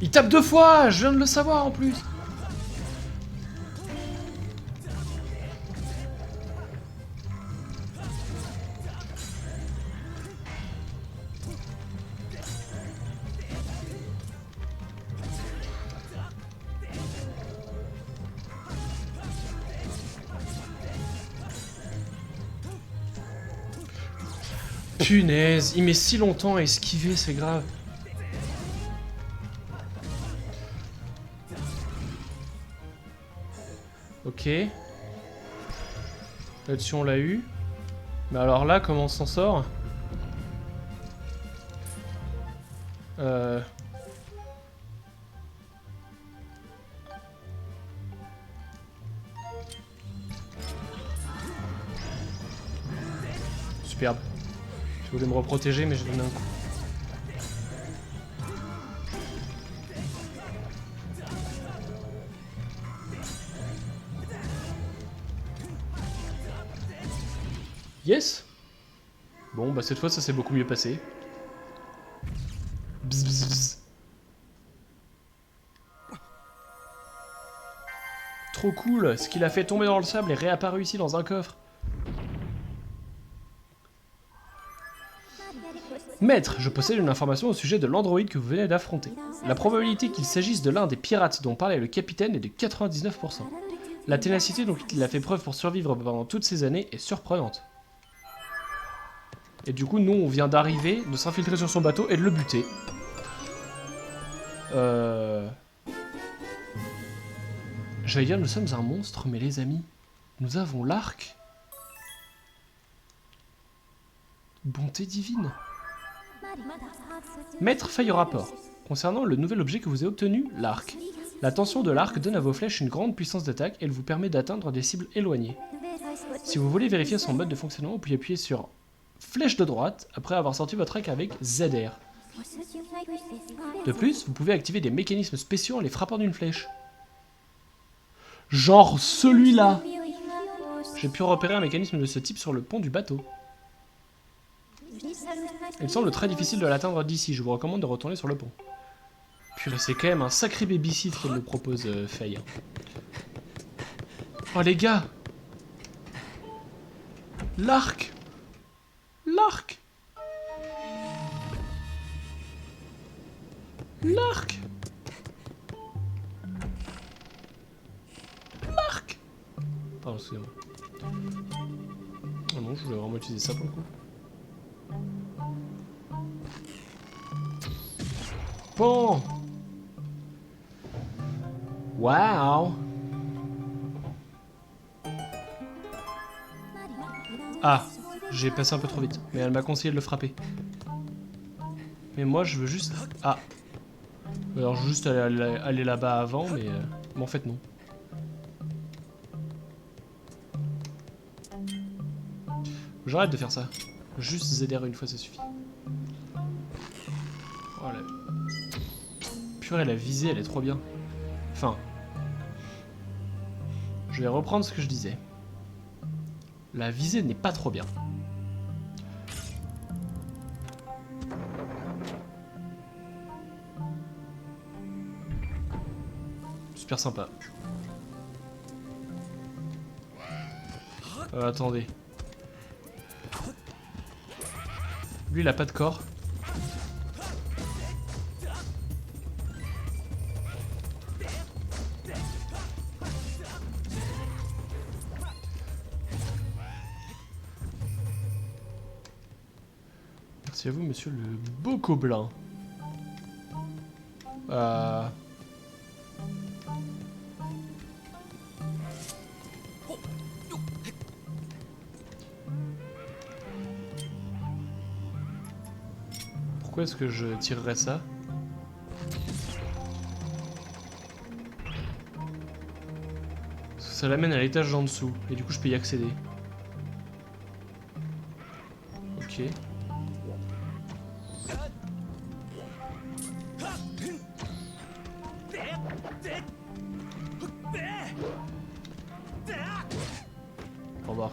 Il tape 2 fois. Je viens de le savoir en plus. Punaise, il met si longtemps à esquiver, c'est grave. Ok. Là-dessus, on l'a eu. Mais alors là, comment on s'en sort? Superbe. Je voulais me reprotéger, mais j'ai donné un coup. Yes. Bon, bah cette fois, ça s'est beaucoup mieux passé. Bzz, bzz, bzz. Trop cool. Ce qu'il a fait tomber dans le sable est réapparu ici dans un coffre. Maître, je possède une information au sujet de l'androïde que vous venez d'affronter. La probabilité qu'il s'agisse de l'un des pirates dont parlait le capitaine est de 99%. La ténacité dont il a fait preuve pour survivre pendant toutes ces années est surprenante. Et du coup, nous, on vient d'arriver, de s'infiltrer sur son bateau et de le buter. J'allais dire, nous sommes un monstre, mais les amis, nous avons l'arc. Bonté divine. Maître faille au rapport. Concernant le nouvel objet que vous avez obtenu, l'arc. La tension de l'arc donne à vos flèches une grande puissance d'attaque et elle vous permet d'atteindre des cibles éloignées. Si vous voulez vérifier son mode de fonctionnement, vous pouvez appuyer sur flèche de droite après avoir sorti votre arc avec ZR. De plus, vous pouvez activer des mécanismes spéciaux en les frappant d'une flèche. Genre celui-là. J'ai pu repérer un mécanisme de ce type sur le pont du bateau. Il semble très difficile de l'atteindre d'ici, je vous recommande de retourner sur le pont. Purée, c'est quand même un sacré babysit qu'elle nous propose, Faye. Oh les gars! L'arc! L'arc! L'arc! L'arc! Pardon, excusez-moi. Oh non, je voulais vraiment utiliser ça pour le coup. Bon! Waouh! Ah! J'ai passé un peu trop vite, mais elle m'a conseillé de le frapper. Mais moi je veux juste... Ah. Alors je veux juste aller là-bas avant, mais en fait non. J'arrête de faire ça. Juste ZR une fois ça suffit. Voilà. Purée, la visée elle est trop bien. Enfin... Je vais reprendre ce que je disais. La visée n'est pas trop bien. Super sympa. Attendez. Lui il a pas de corps. Merci à vous, monsieur le beau gobelin. Pourquoi est-ce que je tirerais ça? Parce que ça l'amène à l'étage d'en dessous, et du coup je peux y accéder. Ok. Au revoir.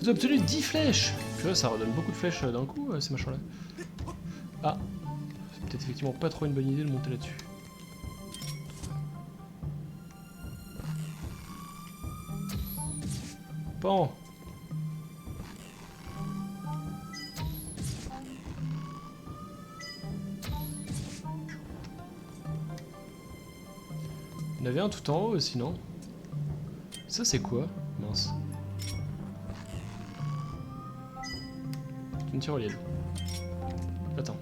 Vous avez obtenu 10 flèches! Purée, ça redonne beaucoup de flèches d'un coup, ces machins-là. Ah! C'est peut-être effectivement pas trop une bonne idée de monter là-dessus. Bon! Il y en avait un tout en haut aussi, non? Ça c'est quoi? Mince. Une tyrolienne. Attends.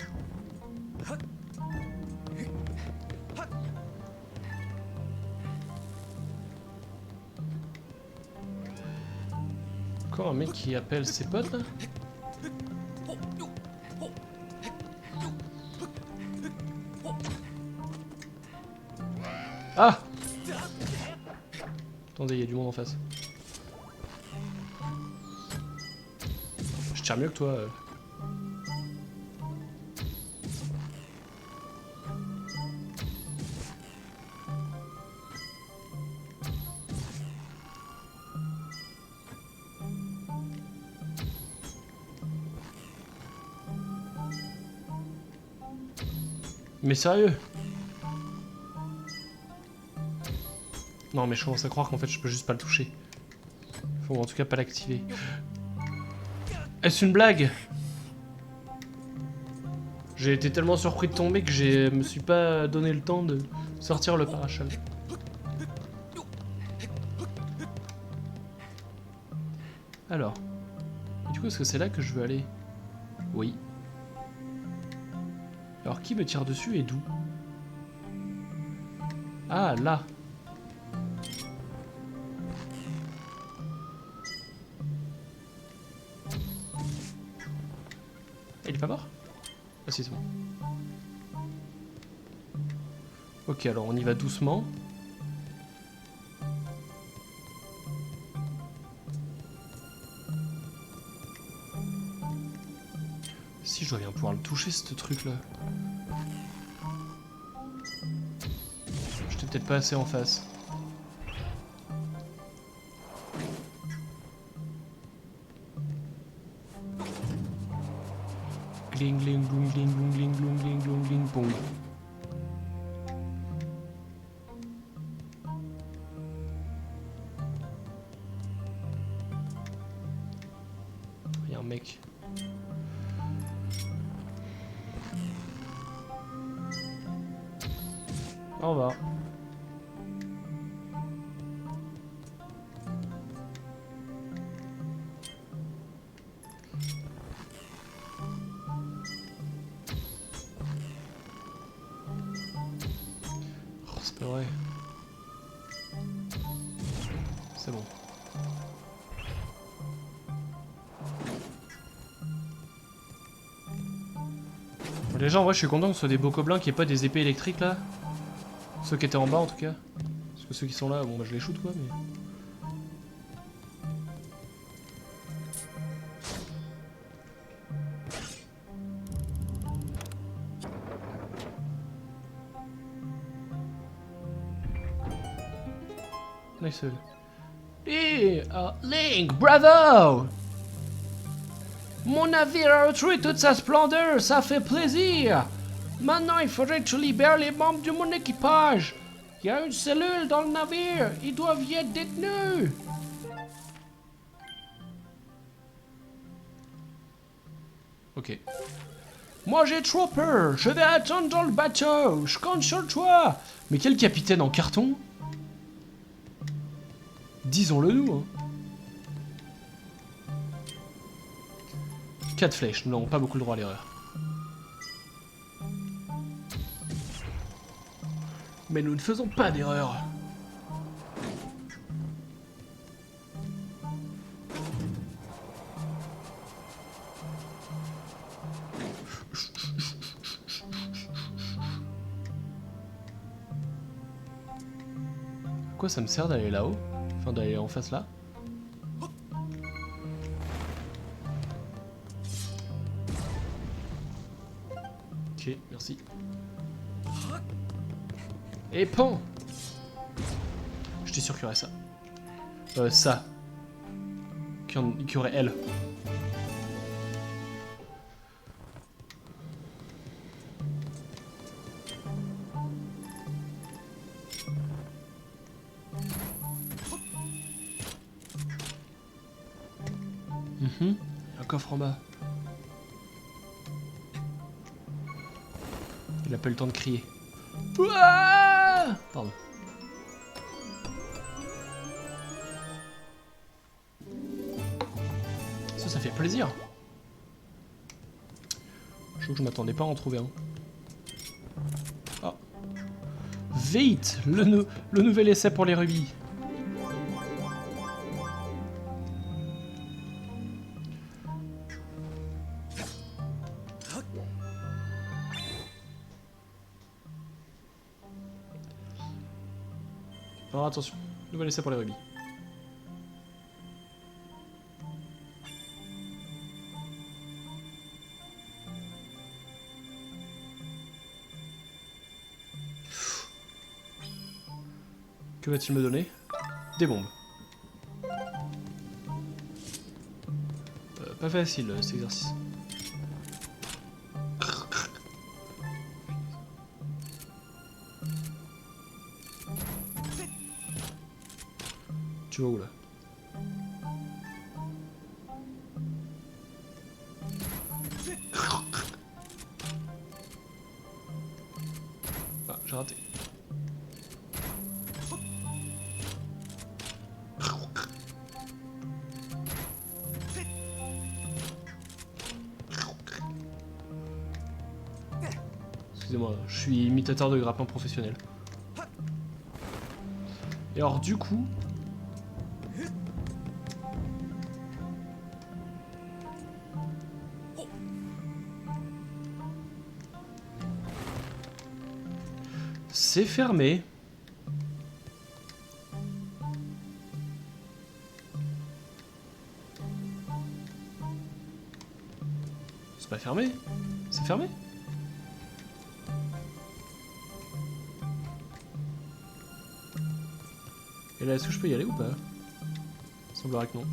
Encore un mec qui appelle ses potes là? Ah! Attendez, il y a du monde en face. Je tire mieux que toi. Mais sérieux? Non mais je commence à croire qu'en fait je peux juste pas le toucher. Faut en tout cas pas l'activer. Est-ce une blague? J'ai été tellement surpris de tomber que je me suis pas donné le temps de sortir le parachute. Alors. Du coup, est-ce que c'est là que je veux aller? Oui. Alors qui me tire dessus et d'où? Ah, là. Il est pas mort? Ah si, c'est bon. Ok, alors on y va doucement. Si je dois bien pouvoir le toucher, ce truc-là. J'étais peut-être pas assez en face. Gling gling gloum gling gloum gling gloum gling gloum gling boum. Il y a un mec. Au revoir. Oh, c'est pas vrai. C'est bon. Déjà en vrai je suis content que ce soit des bocoblins qui aient pas des épées électriques là. Ceux qui étaient en bas en tout cas. Parce que ceux qui sont là, bon bah je les shoot quoi mais... Nice. Hey, Link, bravo! Mon navire a retrouvé toute sa splendeur, ça fait plaisir! Maintenant, il faudrait que tu libères les membres de mon équipage. Il y a une cellule dans le navire, ils doivent y être détenus. Ok. Moi j'ai trop peur, je vais attendre dans le bateau, je compte sur toi. Mais quel capitaine en carton? Disons-le nous. Hein. 4 flèches, nous n'avons pas beaucoup le droit à l'erreur. Mais nous ne faisons pas d'erreur. À quoi ça me sert d'aller là-haut? Enfin d'aller en face là? Ok, merci. Et pan! J'étais sûr qu'il y aurait ça. Ça. Qu'il y aurait elle. Un coffre en bas. Il a pas eu le temps de crier. Ouah! Pardon. Ça fait plaisir. Je trouve que je m'attendais pas à en trouver un. Ah. Vite, le nouvel essai pour les rubis. Alors attention, nouvel essai pour les rubis. Que va-t-il me donner? Des bombes. Pas facile cet exercice. Tu vas où là? Ah, j'ai raté. Excusez-moi, je suis imitateur de grappin professionnel. Et alors du coup... C'est fermé. C'est pas fermé. C'est fermé. Et là, est-ce que je peux y aller ou pas? Il semblerait que non.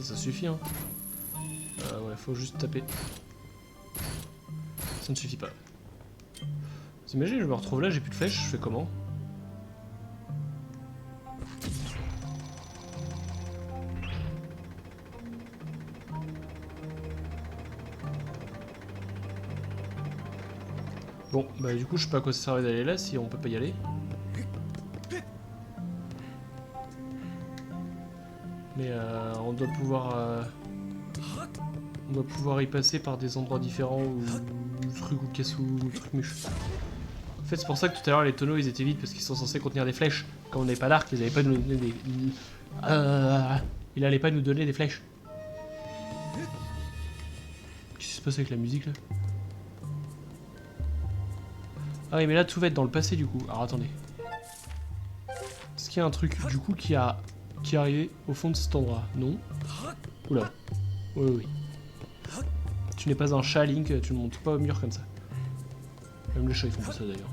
Ça suffit, hein. Ouais, faut juste taper. Ça ne suffit pas. Vous imaginez, je me retrouve là, j'ai plus de flèches, je fais comment? Bon, bah du coup, je sais pas à quoi ça servait d'aller là si on peut pas y aller. Mais on doit pouvoir y passer par des endroits différents ou truc ou casse ou truc muche. En fait, c'est pour ça que tout à l'heure les tonneaux ils étaient vides parce qu'ils sont censés contenir des flèches. Quand on n'avait pas d'arc, ils avaient pas nous donner des. Il allait pas nous donner des flèches. Qu'est-ce qui se passe avec la musique là? Ah oui, mais là tout va être dans le passé du coup. Alors attendez. Est-ce qu'il y a un truc du coup qui est arrivé au fond de cet endroit? Non. Oula. Oui, oui. Tu n'es pas un chat, Link, tu ne montes pas au mur comme ça. Même les chats ils font pas ça d'ailleurs.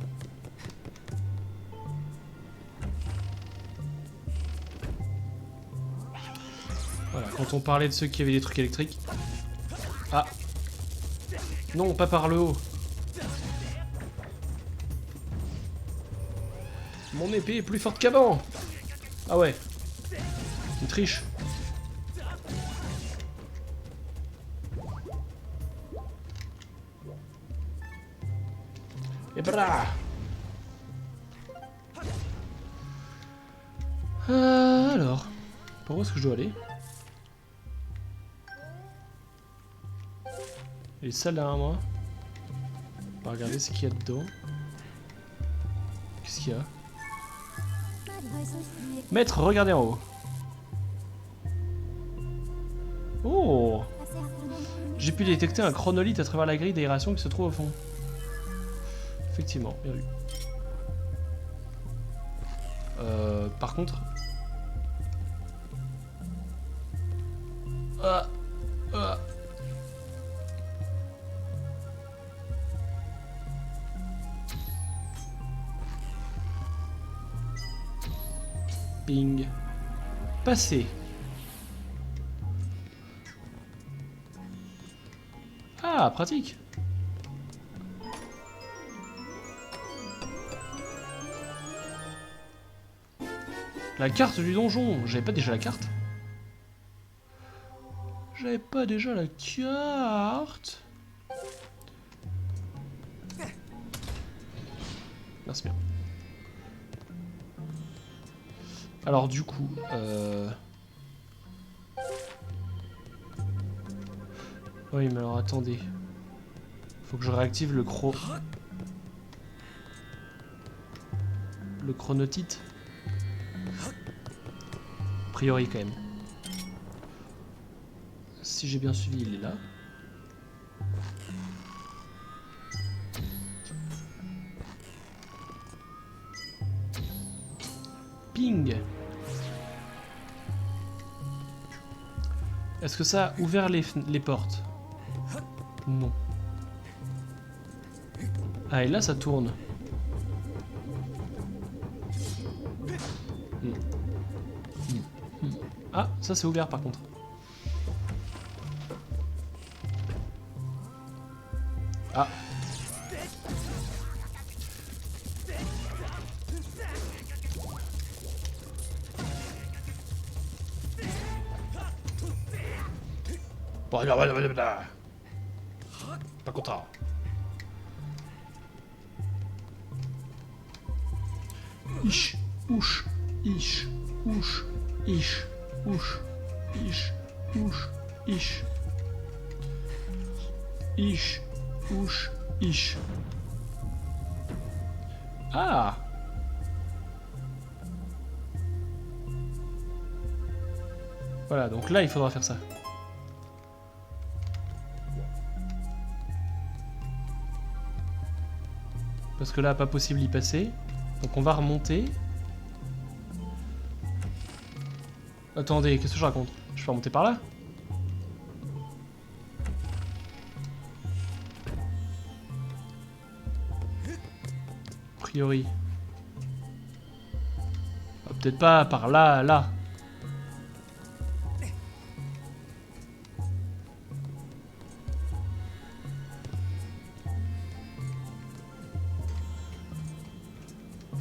Voilà, quand on parlait de ceux qui avaient des trucs électriques. Ah. Non, pas par le haut. Mon épée est plus forte qu'avant. Ah ouais. Une triche. Et bra. Alors, par où est-ce que je dois aller? Les salles derrière moi. On va regarder ce qu'il y a dedans. Qu'est-ce qu'il y a? Maître, regardez en haut. Oh! J'ai pu détecter un chronolithe à travers la grille d'aération qui se trouve au fond. Effectivement, bien vu. Par contre... Ping. Passer. Ah, pratique. La carte du donjon. J'avais pas déjà la carte? J'avais pas déjà la carte? Merci bien. Alors du coup, oui mais alors attendez. Faut que je réactive le chronotite. A priori quand même. Si j'ai bien suivi, il est là. Ping. Est-ce que ça a ouvert les portes? Non. Ah et là ça tourne. Ah, ça c'est ouvert par contre. Ah. Pas content. Ish, ouch, ish, ouch, ish, ouch, ish, ouch, ish. Ish, ouch, ish. Ah! Voilà, donc là il faudra faire ça. Parce que là, pas possible d'y passer. Donc on va remonter. Attendez, qu'est-ce que je raconte? Je peux remonter par là? A priori. Ah, peut-être pas par là, là.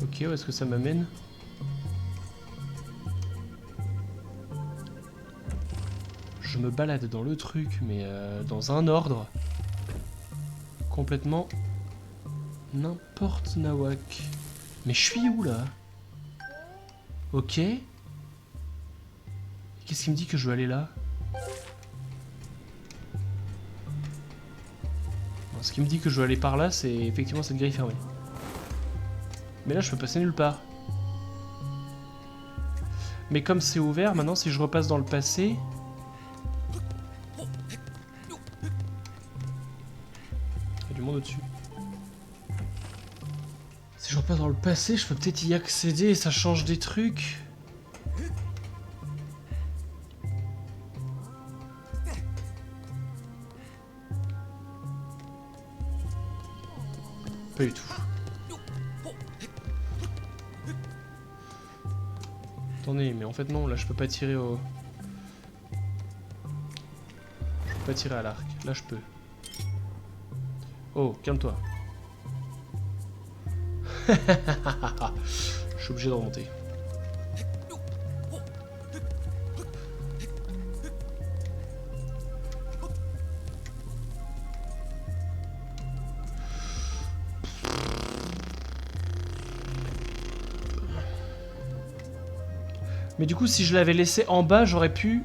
Ok, où est-ce que ça m'amène? Je me balade dans le truc, mais dans un ordre complètement n'importe nawak. Mais je suis où là? Ok. Qu'est-ce qui me dit que je veux aller là? Ce qui me dit que je veux aller par là, c'est effectivement cette grille fermée. Mais là, je peux passer nulle part. Mais comme c'est ouvert, maintenant, si je repasse dans le passé... Il y a du monde au-dessus. Si je repasse dans le passé, je peux peut-être y accéder et ça change des trucs. Pas du tout. Attendez, mais en fait non, là je peux pas tirer au... Je peux pas tirer à l'arc. Là je peux. Oh, calme-toi. Je suis obligé de remonter. Mais du coup, si je l'avais laissé en bas, j'aurais pu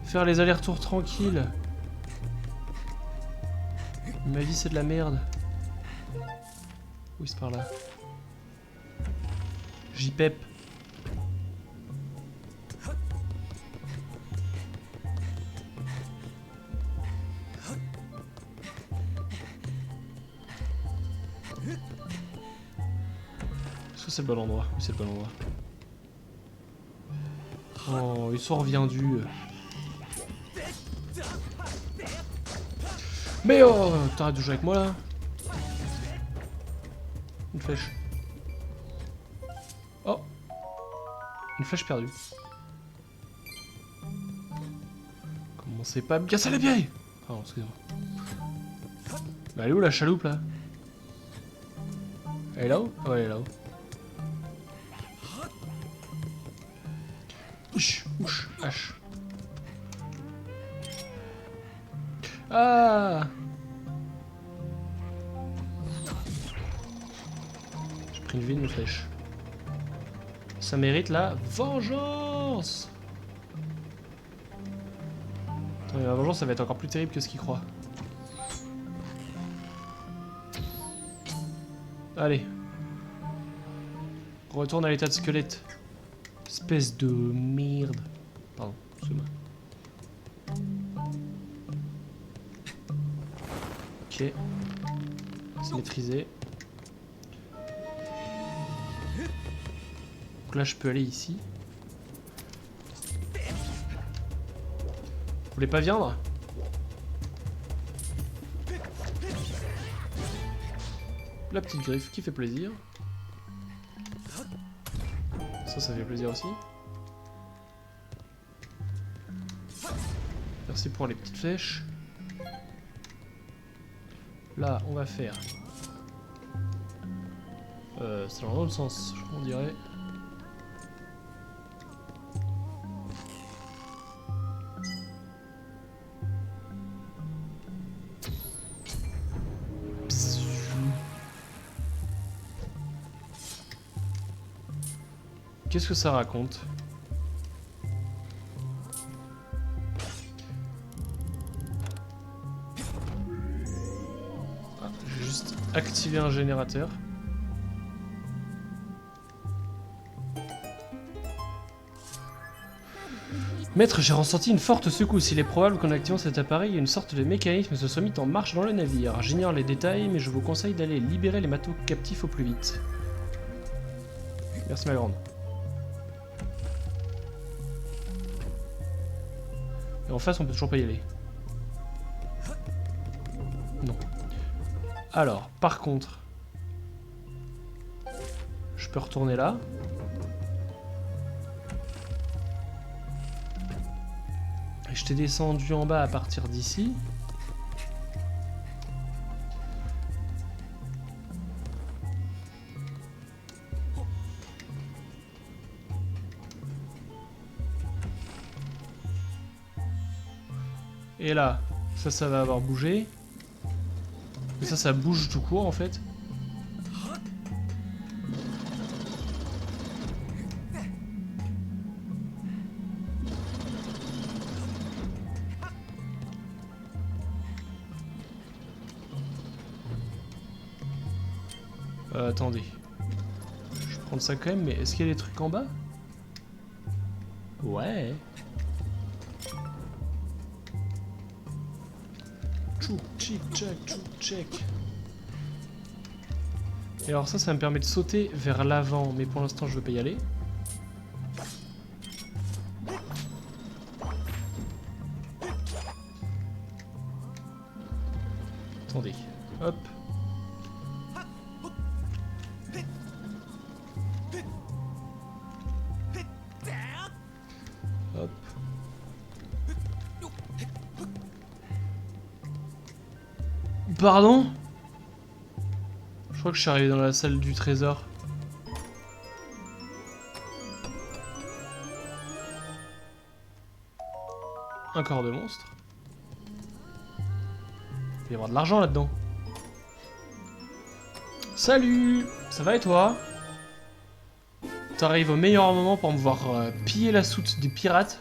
faire les allers-retours tranquilles. Ma vie, c'est de la merde. Oui, c'est par là. J'y pep. Est-ce que c'est le bon endroit? Oui, c'est le bon endroit. Oh, ils sont reviendus. Mais oh, t'arrêtes de jouer avec moi là. Une flèche. Oh, une flèche perdue. Commencez pas à me casser les pieds. Pardon, excusez-moi. Mais elle est où la chaloupe là? Elle est là-haut? Ouais, elle est là-haut. Ouch, H. Ah! J'ai pris une vie, une flèche. Ça mérite la vengeance! Attends, la vengeance, ça va être encore plus terrible que ce qu'il croit. Allez. Retourne à l'état de squelette. Espèce de merde. Pardon, excuse-moi. Ok. C'est maîtrisé. Donc là, je peux aller ici. Vous voulez pas viendre? La petite griffe qui fait plaisir. Ça fait plaisir aussi. Merci pour les petites flèches. Là, on va faire... c'est dans l'autre sens, on dirait. Qu'est-ce que ça raconte? Ah, j'ai juste activé un générateur. Maître, j'ai ressenti une forte secousse. Il est probable qu'en activant cet appareil, une sorte de mécanisme se soit mis en marche dans le navire. J'ignore les détails, mais je vous conseille d'aller libérer les matelots captifs au plus vite. Merci ma grande. Et en face, on peut toujours pas y aller. Non. Alors, par contre... Je peux retourner là. Et je t'ai descendu en bas à partir d'ici. Et là, ça va avoir bougé. Et ça bouge tout court en fait. Attendez. Je vais prendre ça quand même, mais est-ce qu'il y a des trucs en bas? Ouais. Tchouk, tchic, tchac, tchouk, tchek. Et alors ça me permet de sauter vers l'avant, mais pour l'instant je veux pas y aller. Attendez, hop. Hop. Pardon? Je crois que je suis arrivé dans la salle du trésor. Un corps de monstre. Il va y avoir de l'argent là-dedans. Salut! Ça va et toi? T'arrives au meilleur moment pour me voir piller la soute des pirates.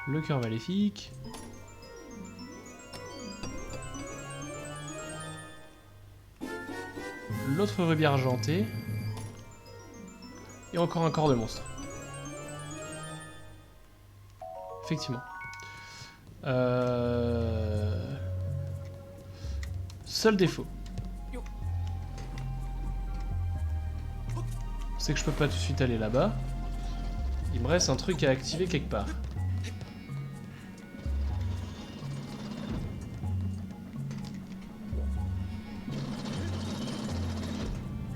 Le cœur maléfique. L'autre rubis argenté. Et encore un corps de monstre. Effectivement. Seul défaut. C'est que je peux pas tout de suite aller là-bas. Il me reste un truc à activer quelque part.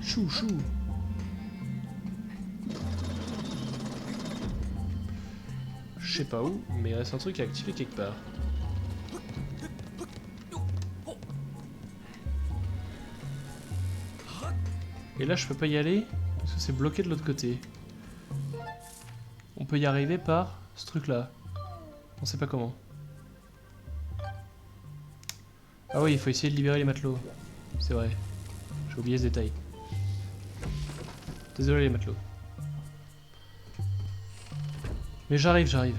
Chou chou. Je sais pas où, mais il reste un truc à activer quelque part. Et là je peux pas y aller parce que c'est bloqué de l'autre côté. On peut y arriver par ce truc là. On sait pas comment. Ah oui, il faut essayer de libérer les matelots. C'est vrai. J'ai oublié ce détail. Désolé les matelots. Mais j'arrive.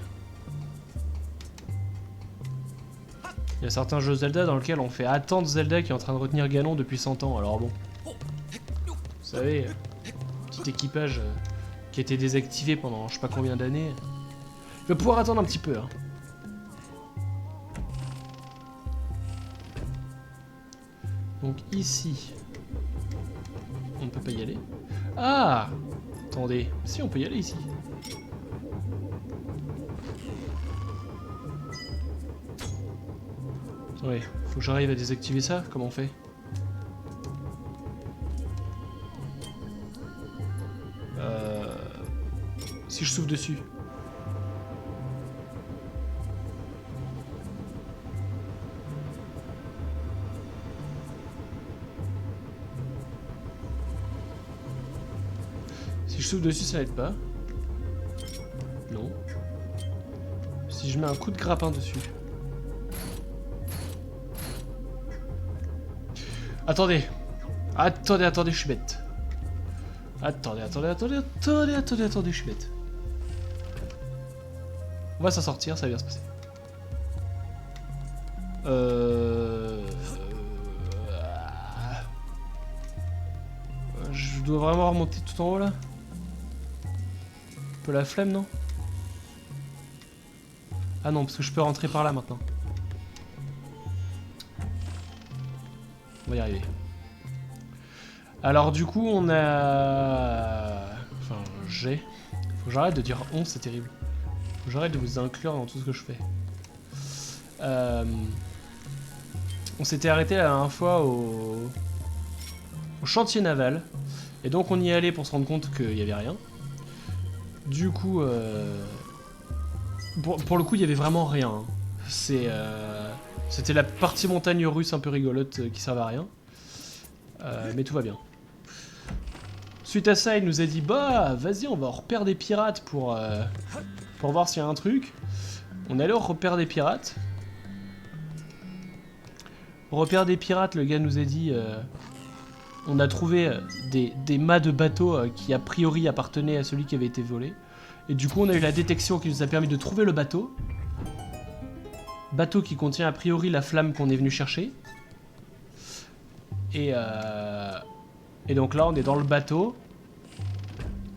Il y a certains jeux Zelda dans lesquels on fait attendre Zelda qui est en train de retenir Ganon depuis 100 ans, alors bon. Vous savez, petit équipage qui a été désactivé pendant je sais pas combien d'années. Il va pouvoir attendre un petit peu. Hein. Donc ici, on ne peut pas y aller. Ah! Attendez, si on peut y aller ici. Ouais, faut que j'arrive à désactiver ça, comment on fait? Si je souffle dessus. Si je souffle dessus, ça aide pas. Non. Si je mets un coup de grappin dessus. Attendez, je suis bête. Attendez, je suis bête. On va s'en sortir, ça va bien se passer. Je dois vraiment remonter tout en haut là. Un peu la flemme, non? Ah non, parce que je peux rentrer par là maintenant. On va y arriver. Alors du coup on a... Enfin j'ai... Faut que j'arrête de dire on, c'est terrible. Faut que j'arrête de vous inclure dans tout ce que je fais. On s'était arrêté la dernière fois au chantier naval. Et donc on y est allé pour se rendre compte qu'il n'y avait rien. Du coup... Pour le coup il y avait vraiment rien. Hein. C'était la partie montagne russe un peu rigolote qui servait à rien. Mais tout va bien. Suite à ça, il nous a dit bah vas-y, on va au repère des pirates pour voir s'il y a un truc. On est allé au repère des pirates. Au repère des pirates, le gars nous a dit on a trouvé des mâts de bateaux qui a priori appartenaient à celui qui avait été volé. Et du coup, on a eu la détection qui nous a permis de trouver le bateau. bateau qui contient a priori la flamme qu'on est venu chercher. Et donc là, on est dans le bateau,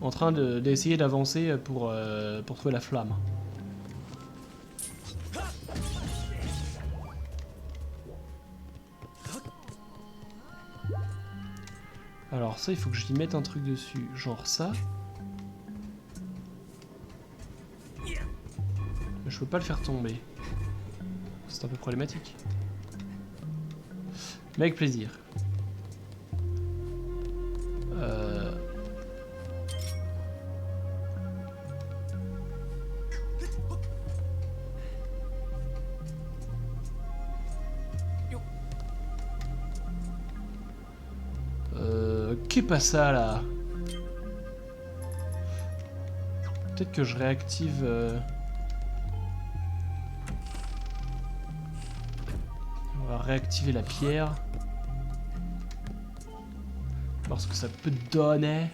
en train d'essayer d'avancer pour trouver la flamme. Alors ça, il faut que je lui mette un truc dessus, genre ça. Mais je peux pas le faire tomber. C'est un peu problématique. Mais avec plaisir. Qu'est pas ça là? Peut-être que je réactive. On va réactiver la pierre. Voir ce que ça peut donner.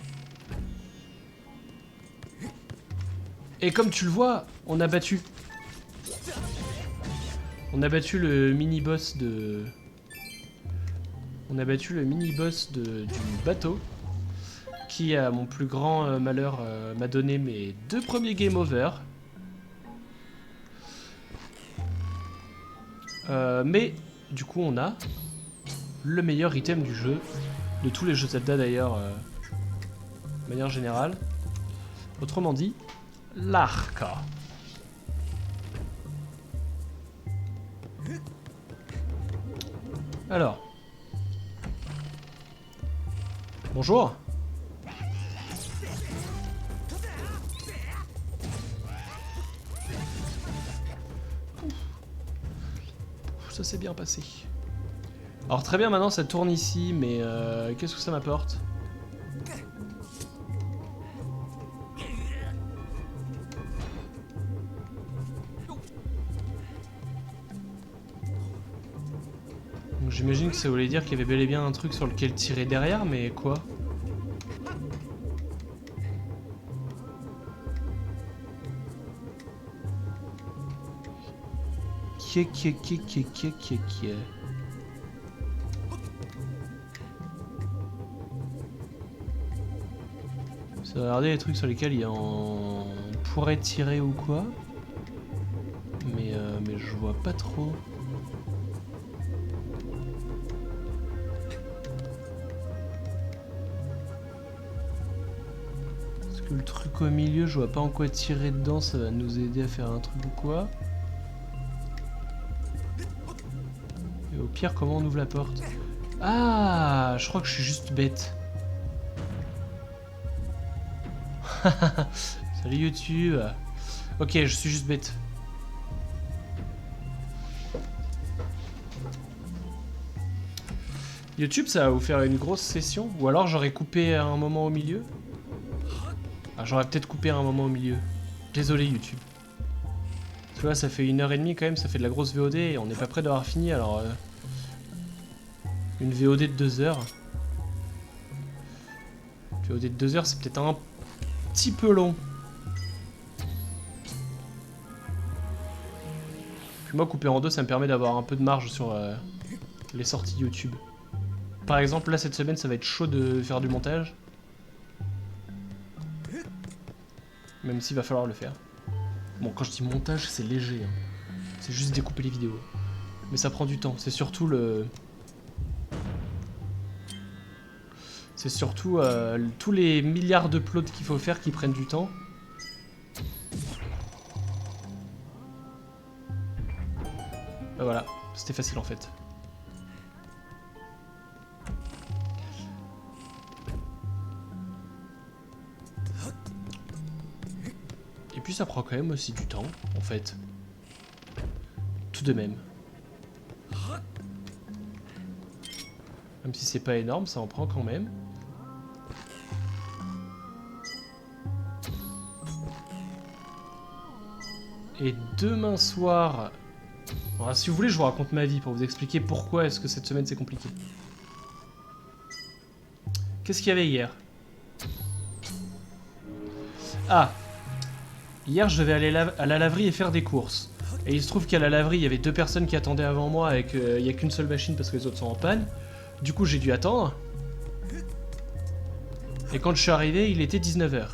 Et comme tu le vois, on a battu. On a battu le mini-boss de... On a battu le mini-boss du bateau. Qui, à mon plus grand malheur, m'a donné mes 2 premiers game over. Mais, du coup, on a le meilleur item du jeu. De tous les jeux Zelda d'ailleurs, de manière générale. Autrement dit, l'arc. Alors. Bonjour. Ça s'est bien passé. Alors très bien, maintenant ça tourne ici, mais qu'est-ce que ça m'apporte? J'imagine que ça voulait dire qu'il y avait bel et bien un truc sur lequel tirer derrière, mais quoi? Ça va regarder les trucs sur lesquels on pourrait tirer ou quoi. Mais je vois pas trop. Parce que le truc au milieu, je vois pas en quoi tirer dedans, ça va nous aider à faire un truc ou quoi. Et au pire, comment on ouvre la porte? Ah, je crois que je suis juste bête. Salut YouTube. Ok, je suis juste bête. YouTube, ça va vous faire une grosse session? Ou alors j'aurais coupé à un moment au milieu? Ah, j'aurais peut-être coupé à un moment au milieu. Désolé YouTube. Tu vois, ça fait 1h30 quand même, ça fait de la grosse VOD et on n'est pas près d'avoir fini, alors... Une VOD de 2 heures. Une VOD de 2 heures, c'est peut-être un petit peu long. Puis moi, couper en 2, ça me permet d'avoir un peu de marge sur les sorties YouTube. Par exemple, là, cette semaine, ça va être chaud de faire du montage. Même s'il va falloir le faire. Bon, quand je dis montage, c'est léger. Hein. C'est juste découper les vidéos. Mais ça prend du temps. C'est surtout le... C'est surtout tous les milliards d'uploads qu'il faut faire qui prennent du temps. Ben voilà, c'était facile en fait. Et puis ça prend quand même aussi du temps, en fait. Tout de même. Même si c'est pas énorme, ça en prend quand même. Et demain soir... Alors, si vous voulez, je vous raconte ma vie pour vous expliquer pourquoi est-ce que cette semaine c'est compliqué. Qu'est-ce qu'il y avait hier? Ah! Hier, je devais aller à la laverie et faire des courses. Et il se trouve qu'à la laverie, il y avait 2 personnes qui attendaient avant moi et qu'il n'y a qu'une seule machine parce que les autres sont en panne. Du coup, j'ai dû attendre. Et quand je suis arrivé, il était 19h.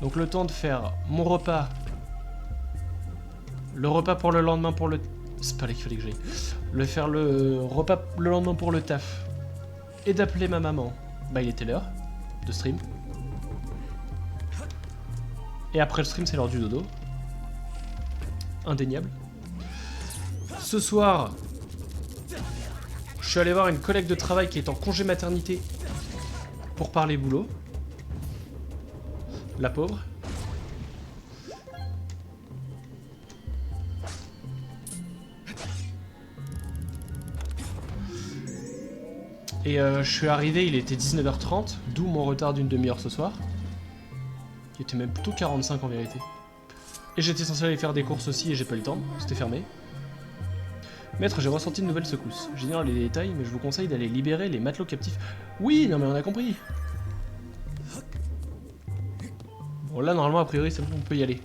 Donc le temps de faire mon repas. Le repas pour le lendemain pour le... C'est pas là qu'il fallait que j'aille. Faire le repas le lendemain pour le taf. Et d'appeler ma maman. Bah il était l'heure de stream. Et après le stream, c'est l'heure du dodo. Indéniable. Ce soir, je suis allé voir une collègue de travail qui est en congé maternité pour parler boulot. La pauvre. Et je suis arrivé, il était 19h30, d'où mon retard d'une demi-heure ce soir. Il était même plutôt 45 en vérité. Et j'étais censé aller faire des courses aussi et j'ai pas eu le temps, c'était fermé. Maître, j'ai ressenti une nouvelle secousse. J'ignore les détails, mais je vous conseille d'aller libérer les matelots captifs. Oui, non mais on a compris. Bon là, normalement, a priori, c'est bon, on peut y aller.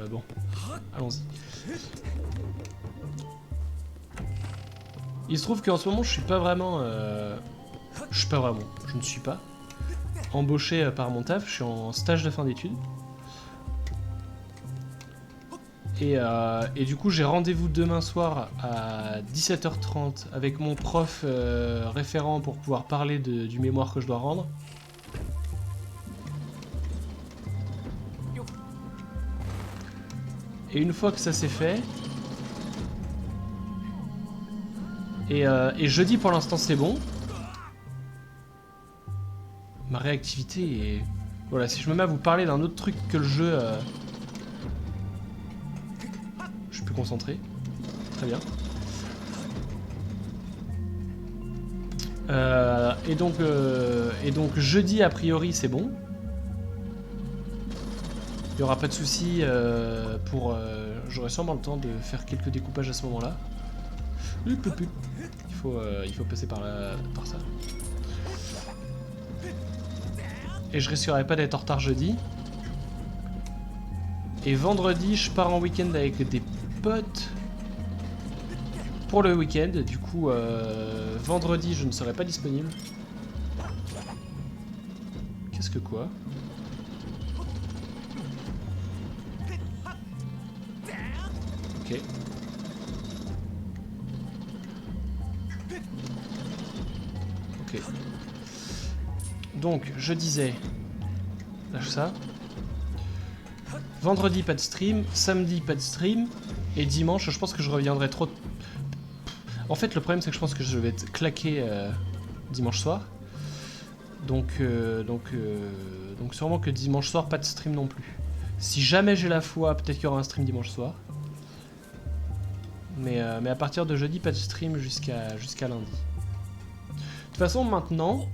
Bon, allons-y. Il se trouve qu'en ce moment, je ne suis pas embauché par mon taf, je suis en stage de fin d'études. Et du coup, j'ai rendez-vous demain soir à 17h30 avec mon prof référent pour pouvoir parler du mémoire que je dois rendre. Et une fois que ça c'est fait... Et jeudi pour l'instant c'est bon. Ma réactivité est... Voilà, si je me mets à vous parler d'un autre truc que le jeu... Je suis plus concentré. Très bien. Et donc jeudi a priori c'est bon. Il n'y aura pas de souci pour... J'aurai sûrement le temps de faire quelques découpages à ce moment-là. Il faut passer par ça. Et je risquerai pas d'être en retard jeudi. Et vendredi, je pars en week-end avec des potes pour le week-end. Du coup, vendredi, je ne serai pas disponible. Qu'est-ce que quoi ? Ok. Ok. Donc, je disais... Lâche ça. Vendredi, pas de stream. Samedi, pas de stream. Et dimanche, je pense que je reviendrai trop... En fait, le problème, c'est que je pense que je vais être claqué dimanche soir. Donc sûrement que dimanche soir, pas de stream non plus. Si jamais j'ai la foi, peut-être qu'il y aura un stream dimanche soir. Mais à partir de jeudi, pas de stream jusqu'à lundi. De toute façon, maintenant,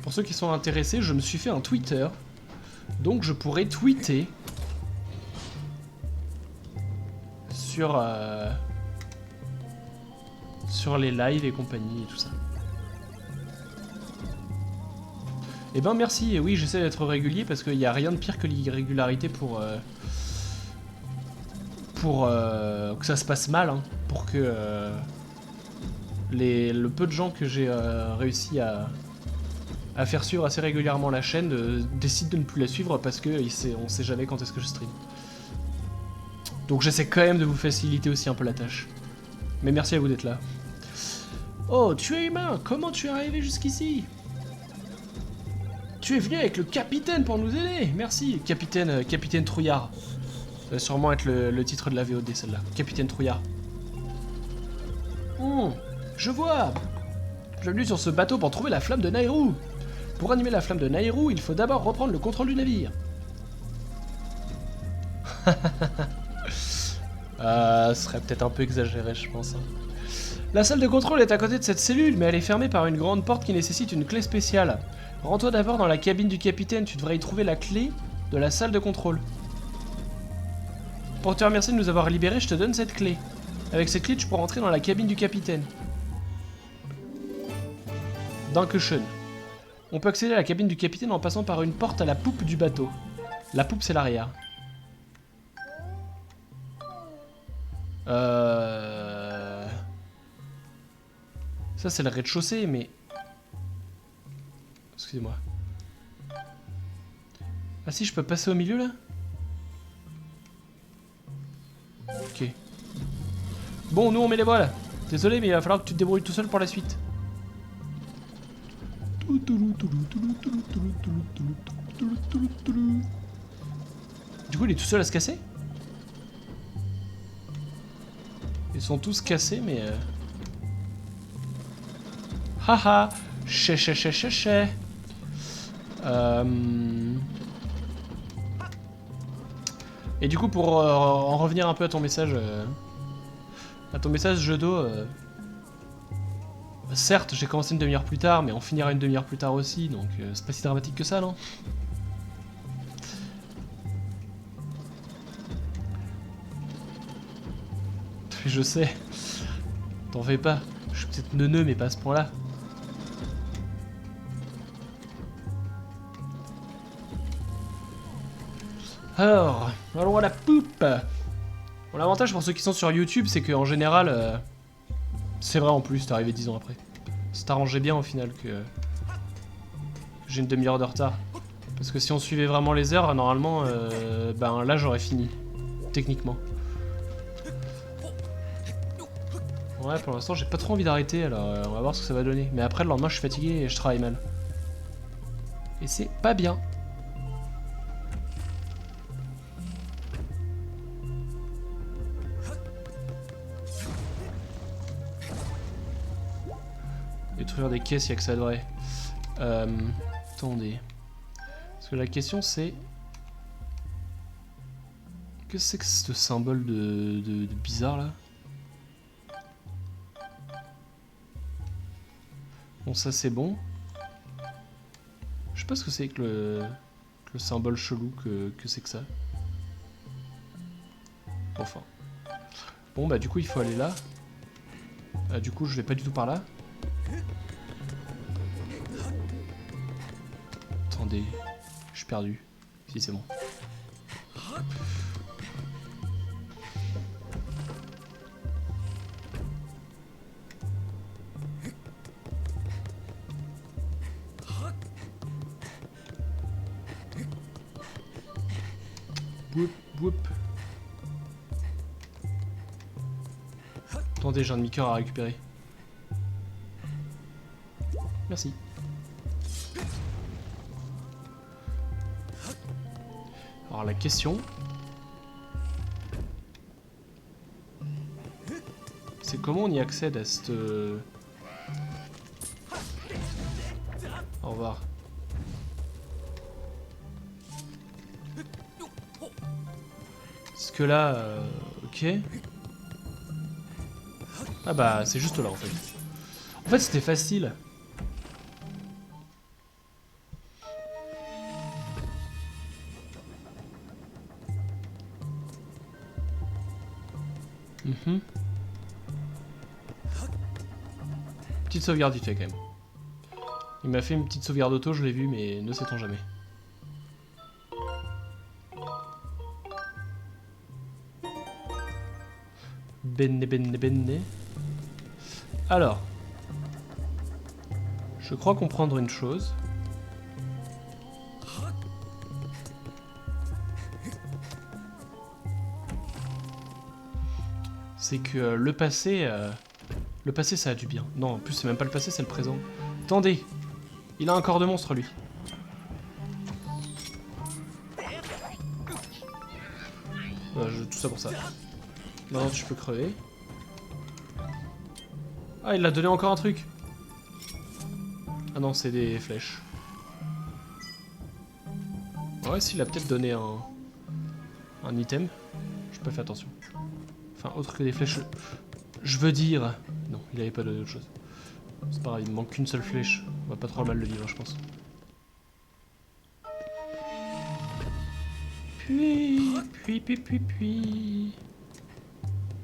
pour ceux qui sont intéressés, je me suis fait un Twitter. Donc je pourrais tweeter sur les lives et compagnie et tout ça. Eh ben merci, et oui j'essaie d'être régulier parce qu'il n'y a rien de pire que l'irrégularité pour que ça se passe mal, hein, pour que le peu de gens que j'ai réussi à faire suivre assez régulièrement la chaîne décident de ne plus la suivre parce que on sait jamais quand est-ce que je stream. Donc j'essaie quand même de vous faciliter aussi un peu la tâche. Mais merci à vous d'être là. Oh, tu es humain, comment tu es arrivé jusqu'ici? Tu es venu avec le capitaine pour nous aider. Merci, capitaine Trouillard. Ça va sûrement être le titre de la VOD, celle-là. Capitaine Trouillard. Je vois. Bienvenue sur ce bateau pour trouver la flamme de Nayru. Pour animer la flamme de Nayru, il faut d'abord reprendre le contrôle du navire. Ce serait peut-être un peu exagéré, je pense. La salle de contrôle est à côté de cette cellule, mais elle est fermée par une grande porte qui nécessite une clé spéciale. Rends-toi d'abord dans la cabine du capitaine, tu devrais y trouver la clé de la salle de contrôle. Pour te remercier de nous avoir libérés, je te donne cette clé. Avec cette clé, tu pourras entrer dans la cabine du capitaine. Dankeschön. On peut accéder à la cabine du capitaine en passant par une porte à la poupe du bateau. La poupe, c'est l'arrière. Ça, c'est le rez-de-chaussée, mais... Excusez-moi. Ah si, je peux passer au milieu, là? Ok. Bon, nous, on met les voiles. Désolé, mais il va falloir que tu te débrouilles tout seul pour la suite. Du coup, il est tout seul à se casser? Ils sont tous cassés, mais... Haha. Ché. Et du coup, pour en revenir un peu à ton message... jeu d'eau... Certes, j'ai commencé une demi-heure plus tard, mais on finira une demi-heure plus tard aussi, donc c'est pas si dramatique que ça, non? Je sais. T'en fais pas. Je suis peut-être neuneux, mais pas à ce point-là. Alors, allons à la poupe. Bon, l'avantage pour ceux qui sont sur YouTube, c'est qu'en général... c'est vrai en plus, c'est arrivé 10 ans après. Ça t'arrangeait bien au final que j'ai une demi-heure de retard. Parce que si on suivait vraiment les heures, normalement, ben là j'aurais fini. Techniquement. Ouais, pour l'instant j'ai pas trop envie d'arrêter, alors on va voir ce que ça va donner. Mais après le lendemain je suis fatigué et je travaille mal. Et c'est pas bien. Détruire des caisses, y'a que ça devrait. Attendez. Parce que la question c'est... Qu'est-ce que c'est que ce symbole de bizarre là? Bon, ça c'est bon. Je sais pas ce que c'est que le symbole chelou que c'est que ça. Enfin. Bon, bah du coup il faut aller là. Du coup je vais pas du tout par là. Attendez, je suis perdu. Si, c'est bon. Boop, boop. Attendez, j'ai un demi-cœur à récupérer. Merci. Alors la question... c'est comment on y accède à cette... Au revoir. Parce que là... ok. Ah bah c'est juste là en fait. En fait c'était facile. Petite sauvegarde vite fait quand même. Il m'a fait une petite sauvegarde auto, je l'ai vu, mais ne sait-on jamais. Benne. Alors. Je crois comprendre une chose. C'est que le passé ça a du bien. Non, en plus c'est même pas le passé, c'est le présent. Attendez, il a un corps de monstre lui. Tout ça pour ça. Non, tu peux crever. Ah, il a donné encore un truc. Ah non, c'est des flèches. Ouais, s'il a peut-être donné un item. J'ai pas fait attention. Enfin, autre que des flèches. Je veux dire... Non, il avait pas donné autre chose. C'est pas grave, il me manque qu'une seule flèche. On va pas trop mal le vivre, je pense. Puis...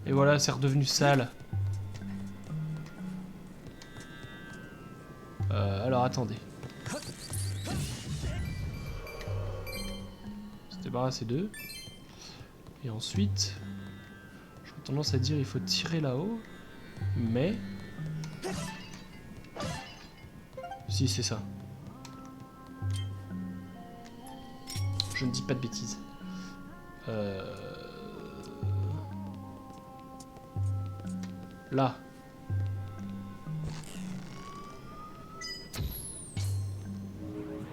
Et voilà, c'est redevenu sale. Alors, attendez. Se débarrasser d'eux. Et ensuite... J'aurais tendance à dire il faut tirer là-haut. Mais... Si, c'est ça. Je ne dis pas de bêtises. Là.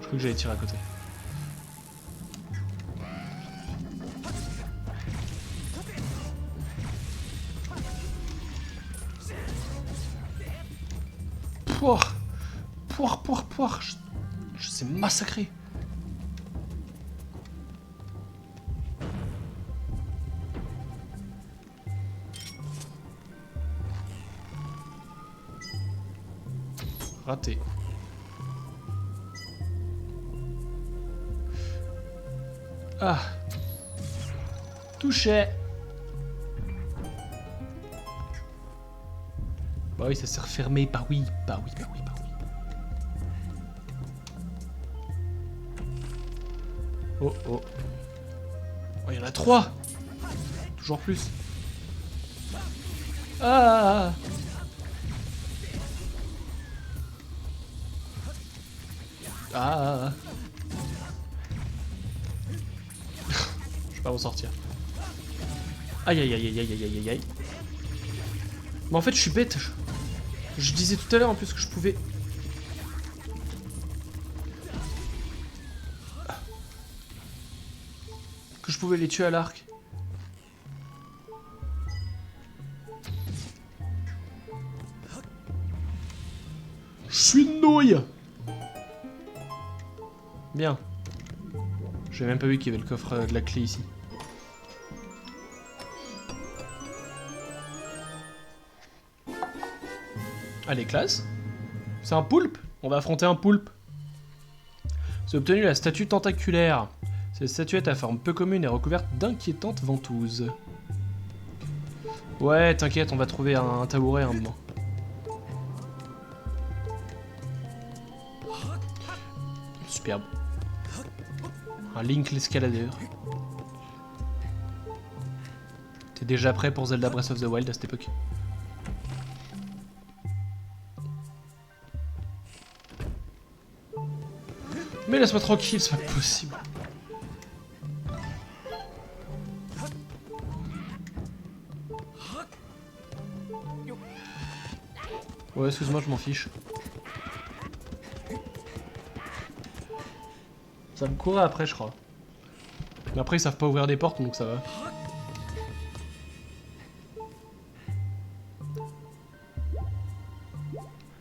Je crois que j'allais tirer à côté. Poire. Poire. Je sais massacrer. Raté. Ah. Touché. Bah oui, ça s'est refermé. Bah oui. Oh. Oh, il y en a 3. Toujours plus. Ah. Je vais pas m'en sortir. Aïe. Mais en fait, je suis bête. Je disais tout à l'heure en plus que je pouvais... Que je pouvais les tuer à l'arc. Je suis une nouille. Bien. J'ai même pas vu qu'il y avait le coffre de la clé ici. Allez, classe. C'est un poulpe. On va affronter un poulpe. C'est obtenu la statue tentaculaire. Cette statuette à forme peu commune est recouverte d'inquiétantes ventouses. Ouais, t'inquiète, on va trouver un tabouret à un moment. Superbe. Un Link l'escaladeur. T'es déjà prêt pour Zelda Breath of the Wild à cette époque? Mais laisse-moi tranquille, c'est pas possible. Ouais, excuse-moi, je m'en fiche. Ça me courait après, je crois. Mais après, ils savent pas ouvrir des portes, donc ça va.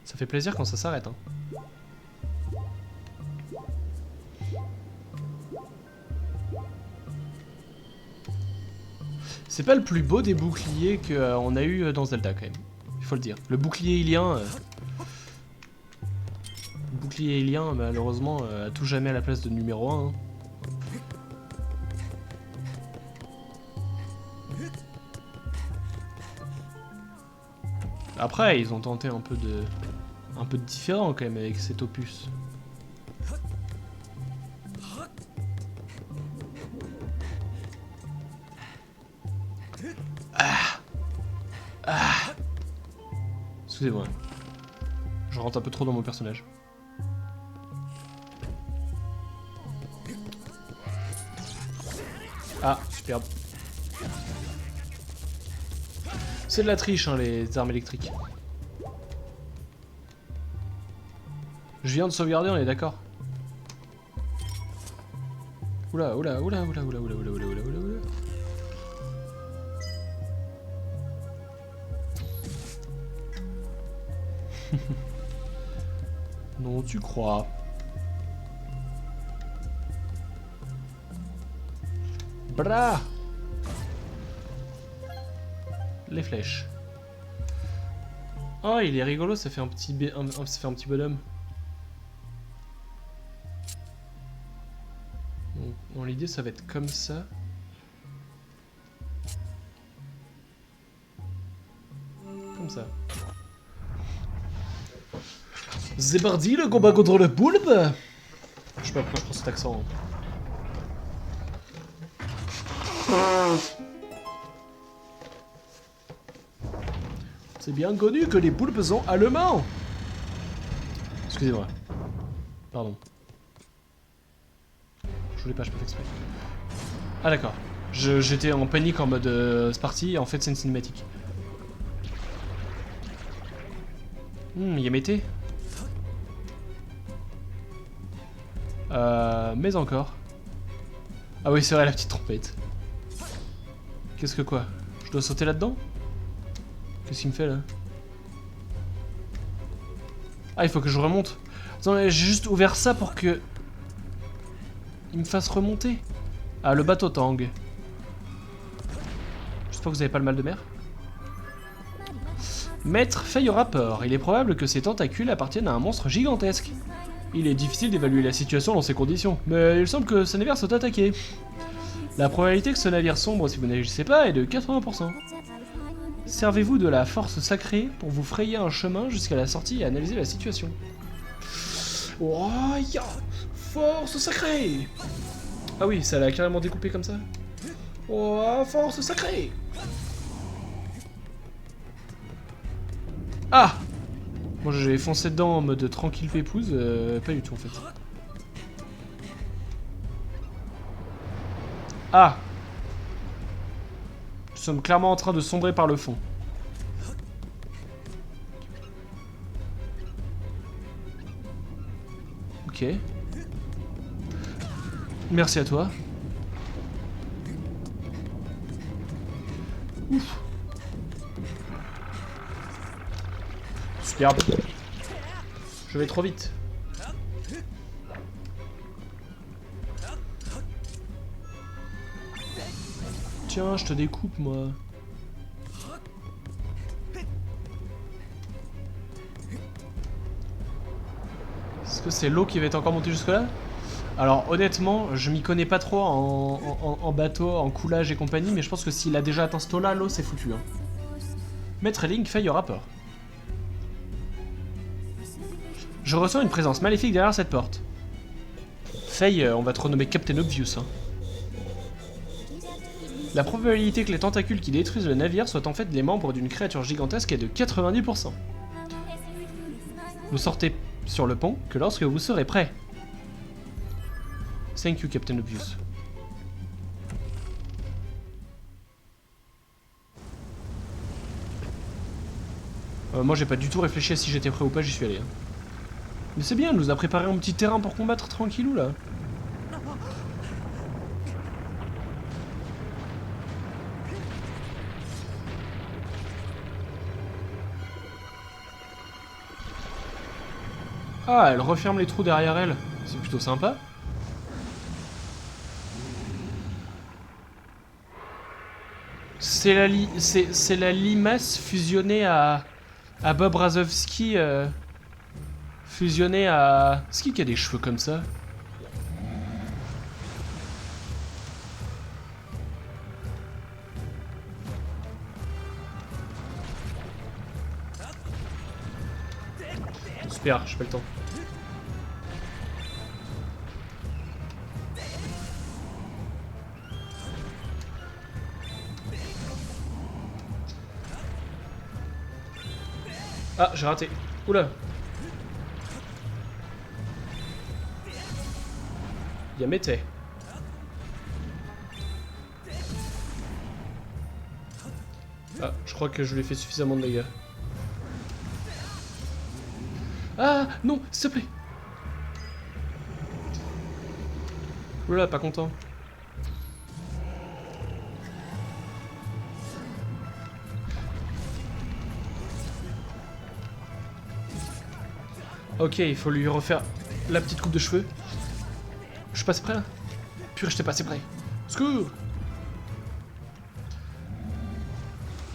Ça fait plaisir quand ça s'arrête, hein. C'est pas le plus beau des boucliers qu'on a eu dans Zelda, quand même. Il faut le dire. Le bouclier ilien... Le bouclier ilien, malheureusement, a tout jamais à la place de numéro 1. Hein. Après, ils ont tenté un peu de différent, quand même, avec cet opus. Excusez-moi. Je rentre un peu trop dans mon personnage. Ah, superbe. C'est de la triche, hein, les armes électriques. Je viens de sauvegarder, on est d'accord. Oula. Non, tu crois. Bra. Les flèches. Oh, il est rigolo, ça fait un petit bonhomme. Donc, dans l'idée, ça va être comme ça. Comme ça. C'est parti, le combat contre le poulpe. Je sais pas pourquoi je prends cet accent. Hein. C'est bien connu que les poulpes sont allemands. Excusez-moi. Pardon. Je voulais pas, je peux faire exprès. Ah d'accord. J'étais en panique en mode c'est parti, en fait c'est une cinématique. Yamete. Mais encore. Ah oui, c'est vrai, la petite trompette. Qu'est-ce que quoi? Je dois sauter là-dedans? Qu'est-ce qu'il me fait là? Ah, il faut que je remonte. Attends, j'ai juste ouvert ça pour que... il me fasse remonter. Ah, le bateau Tang. J'espère que vous avez pas le mal de mer. Maître Feuille au rapport. Il est probable que ces tentacules appartiennent à un monstre gigantesque. Il est difficile d'évaluer la situation dans ces conditions, mais il semble que ce navire soit attaqué. La probabilité que ce navire sombre si vous n'agissez pas est de 80%. Servez-vous de la force sacrée pour vous frayer un chemin jusqu'à la sortie et analyser la situation. Oh, ya, force sacrée! Ah oui, ça l'a carrément découpé comme ça. Oh, force sacrée! Ah! Moi j'ai foncé dedans en mode tranquille pépouze, pas du tout en fait. Ah! Nous sommes clairement en train de sombrer par le fond. Ok. Merci à toi. Ouf. Superbe. Je vais trop vite. Tiens, je te découpe moi. Est-ce que c'est l'eau qui va être encore montée jusque là? Alors honnêtement, je m'y connais pas trop en bateau, en coulage et compagnie, mais je pense que s'il a déjà atteint ce taux là, l'eau c'est foutu. Hein. Maître Link Feuille au rapport. Je ressens une présence maléfique derrière cette porte. Feuille, on va te renommer Captain Obvious. Hein. La probabilité que les tentacules qui détruisent le navire soient en fait les membres d'une créature gigantesque est de 90%. Vous sortez sur le pont que lorsque vous serez prêt. Thank you, Captain Obvious. Moi j'ai pas du tout réfléchi à si j'étais prêt ou pas, j'y suis allé. Hein. Mais c'est bien, elle nous a préparé un petit terrain pour combattre tranquillou là. Ah, elle referme les trous derrière elle. C'est plutôt sympa. C'est la limace fusionnée à Bob Razowski. Fusionnée à... Est-ce qu'il y a des cheveux comme ça? Super, j'ai pas le temps. Ah, j'ai raté. Oula. Yamete. Ah, je crois que je lui ai fait suffisamment de dégâts. Ah, non, s'il te plaît. Oula, pas content. Ok, il faut lui refaire la petite coupe de cheveux. Je suis passé près là? Purée, je t'ai passé près. Secours!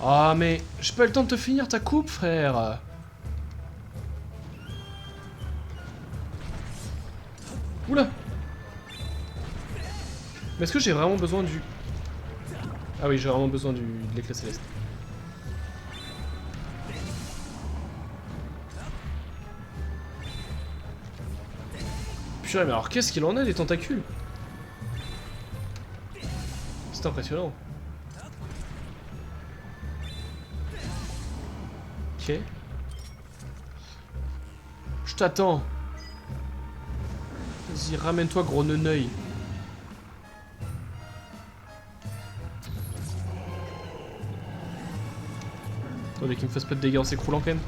Ah, mais j'ai pas eu le temps de te finir ta coupe, frère. Oula! Mais est-ce que j'ai vraiment besoin du... Ah oui, j'ai vraiment besoin de l'éclat céleste. Purée, mais alors qu'est-ce qu'il en a des tentacules? C'est impressionnant. Ok. Je t'attends. Vas-y, ramène-toi, gros neuneuil. Attendez qu'il me fasse pas de dégâts en s'écroulant quand même.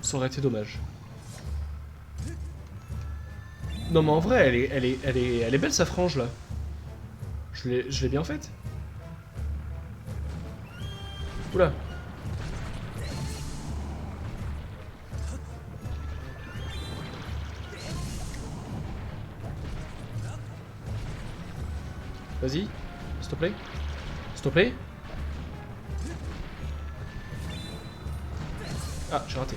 Ça aurait été dommage. Non mais en vrai, elle est belle sa frange là. Je l'ai bien faite. Oula. Vas-y, s'il te plaît. S'il te plaît. Ah, j'ai raté.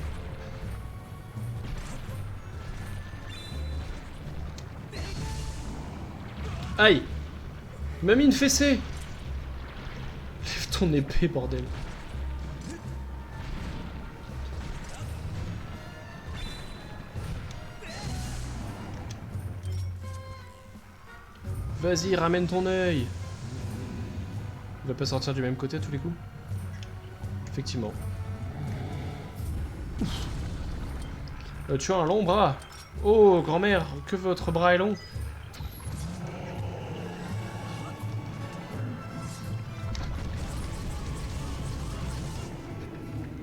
Aïe! Il m'a mis une fessée! Lève ton épée, bordel. Vas-y, ramène ton œil. Il va pas sortir du même côté à tous les coups? Effectivement. Tu as un long bras. Oh, grand-mère, que votre bras est long.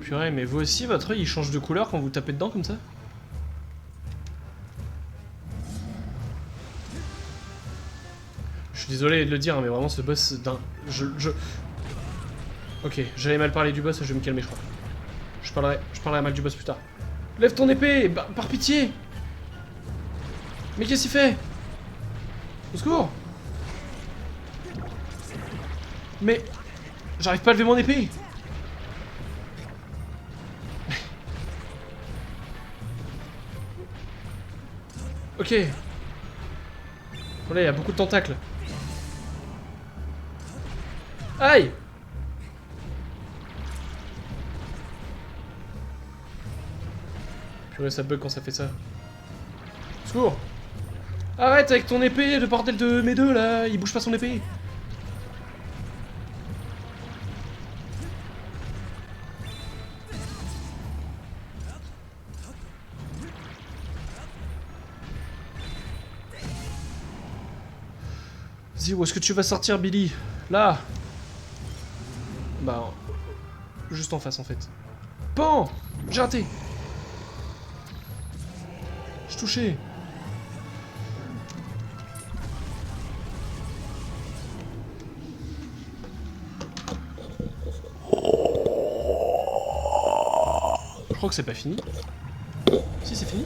Purée, mais vous aussi, votre œil il change de couleur quand vous tapez dedans comme ça? Je suis désolé de le dire, mais vraiment ce boss d'un... Ok, j'allais mal parler du boss, je vais me calmer, je crois. Je parlerai mal du boss plus tard. Lève ton épée, par pitié. Mais qu'est-ce qu'il fait? Au secours. Mais... J'arrive pas à lever mon épée. Ok. Voilà, il y a beaucoup de tentacles. Aïe! Purée, ça bug quand ça fait ça. Secours! Arrête avec ton épée, le bordel de mes deux là! Il bouge pas son épée! Vas-y, où est-ce que tu vas sortir, Billy? Là! Bah... Juste en face, en fait. Pan! J'ai raté! Je touchais! Je crois que c'est pas fini. Si, c'est fini.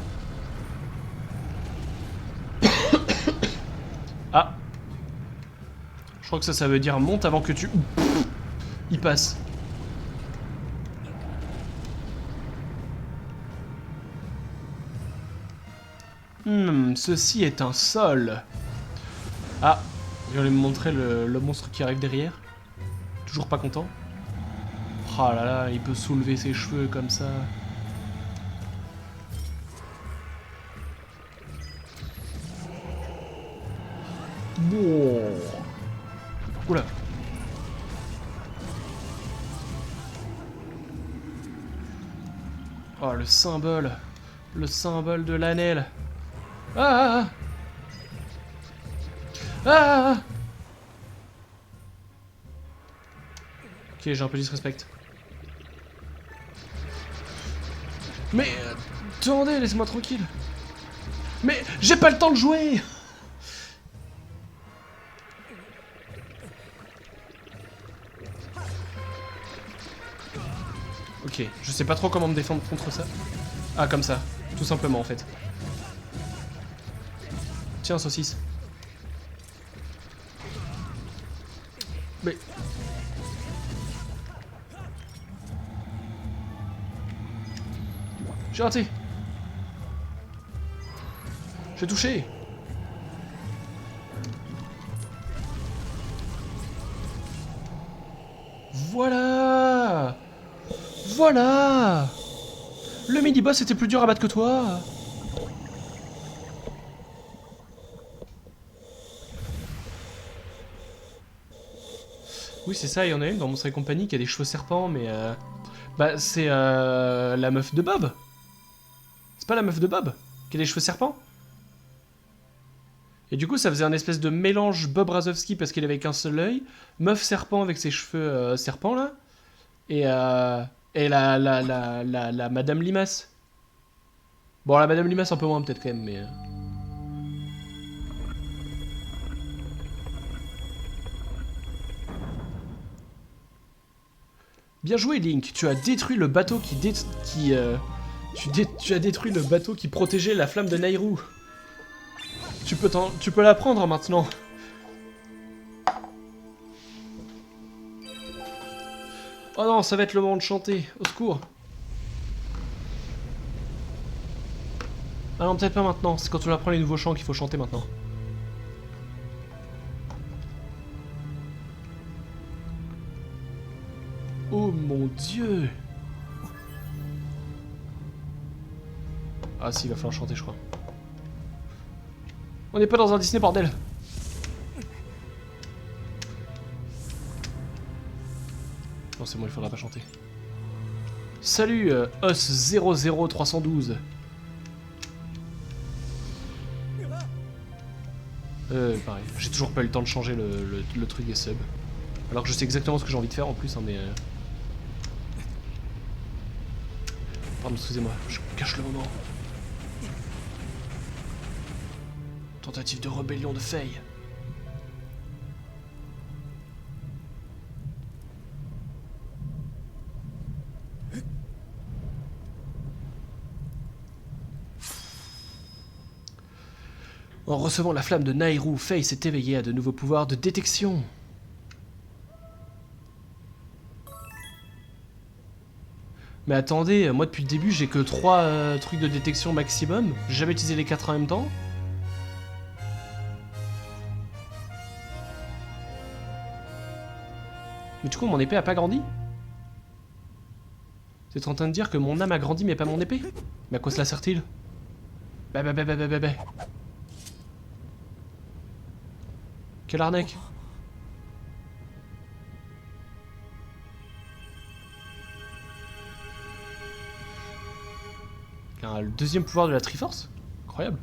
Ah! Je crois que ça veut dire monte avant que tu... Il passe. Ceci est un sol. Ah, il allait me montrer le monstre qui arrive derrière. Toujours pas content. Oh là là, il peut soulever ses cheveux comme ça. Wow. Oula. Oh, le symbole. Le symbole de l'anel. Ah, ah, ah. Ah, ah. Ok, j'ai un peu disrespect. Mais... attendez, laissez-moi tranquille. Mais j'ai pas le temps de jouer. Ok, je sais pas trop comment me défendre contre ça. Ah, comme ça. Tout simplement, en fait. Tiens, saucisse. Mais... j'ai raté. J'ai touché. Voilà. Voilà. Le mini-boss était plus dur à battre que toi. Oui, c'est ça, il y en a une dans Monstres et compagnie qui a des cheveux serpents, mais... Bah, c'est la meuf de Bob. C'est pas la meuf de Bob qui a des cheveux serpents? Et du coup, ça faisait un espèce de mélange Bob Razowski parce qu'il avait qu'un seul œil, meuf serpent avec ses cheveux serpents, là, et la Madame Limace. Bon, la Madame Limace un peu moins peut-être quand même, mais... Bien joué, Link. Tu as détruit le bateau tu as détruit le bateau qui protégeait la flamme de Nairou. Tu peux la prendre maintenant. Oh non, ça va être le moment de chanter. Au secours. Ah non, peut-être pas maintenant. C'est quand on apprend les nouveaux chants qu'il faut chanter maintenant. Oh mon dieu. Ah si, il va falloir chanter, je crois. On n'est pas dans un Disney, bordel. Non, c'est bon, il faudra pas chanter. Salut, Us 00312. Pareil. J'ai toujours pas eu le temps de changer le truc des subs. Alors que je sais exactement ce que j'ai envie de faire en plus, hein, mais... Pardon, excusez-moi, je cache le moment. Tentative de rébellion de Faye. En recevant la flamme de Nairou, Faye s'est éveillée à de nouveaux pouvoirs de détection. Mais attendez, moi depuis le début j'ai que 3 trucs de détection maximum. J'ai jamais utilisé les 4 en même temps. Mais du coup mon épée a pas grandi? T'es en train de dire que mon âme a grandi mais pas mon épée? Mais à quoi cela sert-il? Bah. Quelle arnaque! Le deuxième pouvoir de la Triforce? Incroyable.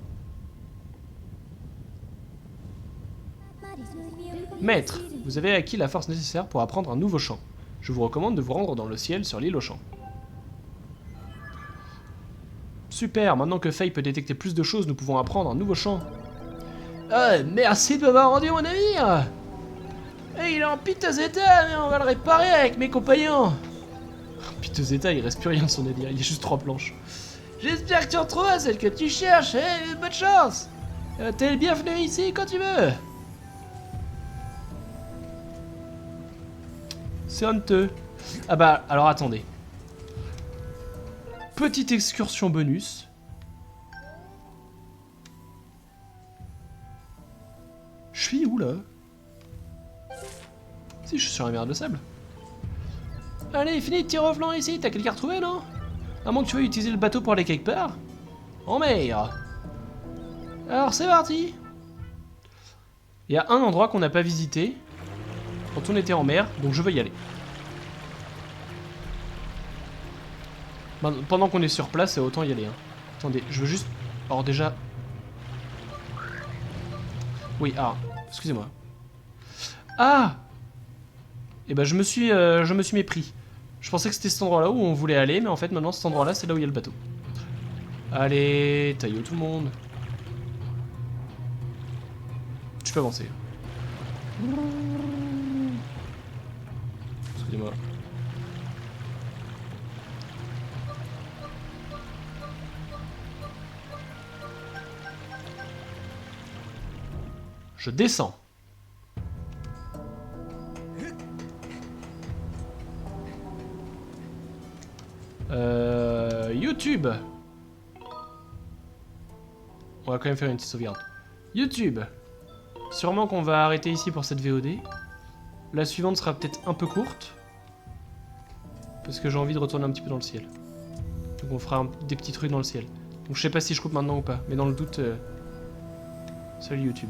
Maître, vous avez acquis la force nécessaire pour apprendre un nouveau chant. Je vous recommande de vous rendre dans le ciel sur l'île aux champs. Super, maintenant que Faye peut détecter plus de choses, nous pouvons apprendre un nouveau chant. Merci de m'avoir rendu mon navire. Il est en piteux état, mais on va le réparer avec mes compagnons. Piteux état, il reste plus rien de son navire, il y a juste 3 planches. J'espère que tu retrouveras celle que tu cherches, bonne chance. T'es le bienvenu ici quand tu veux. C'est honteux. Ah bah, alors attendez. Petite excursion bonus. Je suis où là? Si, je suis sur la mer de sable. Allez, fini de tirer au flanc ici, t'as quelqu'un retrouvé, non? À moins que tu veuilles utiliser le bateau pour aller quelque part. En mer. Alors c'est parti. Il y a un endroit qu'on n'a pas visité quand on était en mer, donc je veux y aller. Pendant qu'on est sur place, autant y aller. Hein. Attendez, je veux juste... Alors déjà... Oui, excusez-moi. Ah. Eh ben je me suis mépris. Je pensais que c'était cet endroit-là où on voulait aller, mais en fait maintenant cet endroit-là c'est là où il y a le bateau. Allez, taillez tout le monde. Tu peux avancer. Excusez-moi. Je descends. YouTube. On va quand même faire une petite sauvegarde. YouTube. Sûrement qu'on va arrêter ici pour cette VOD. La suivante sera peut-être un peu courte. Parce que j'ai envie de retourner un petit peu dans le ciel. Donc on fera des petits trucs dans le ciel. Donc je sais pas si je coupe maintenant ou pas. Mais dans le doute... Salut YouTube.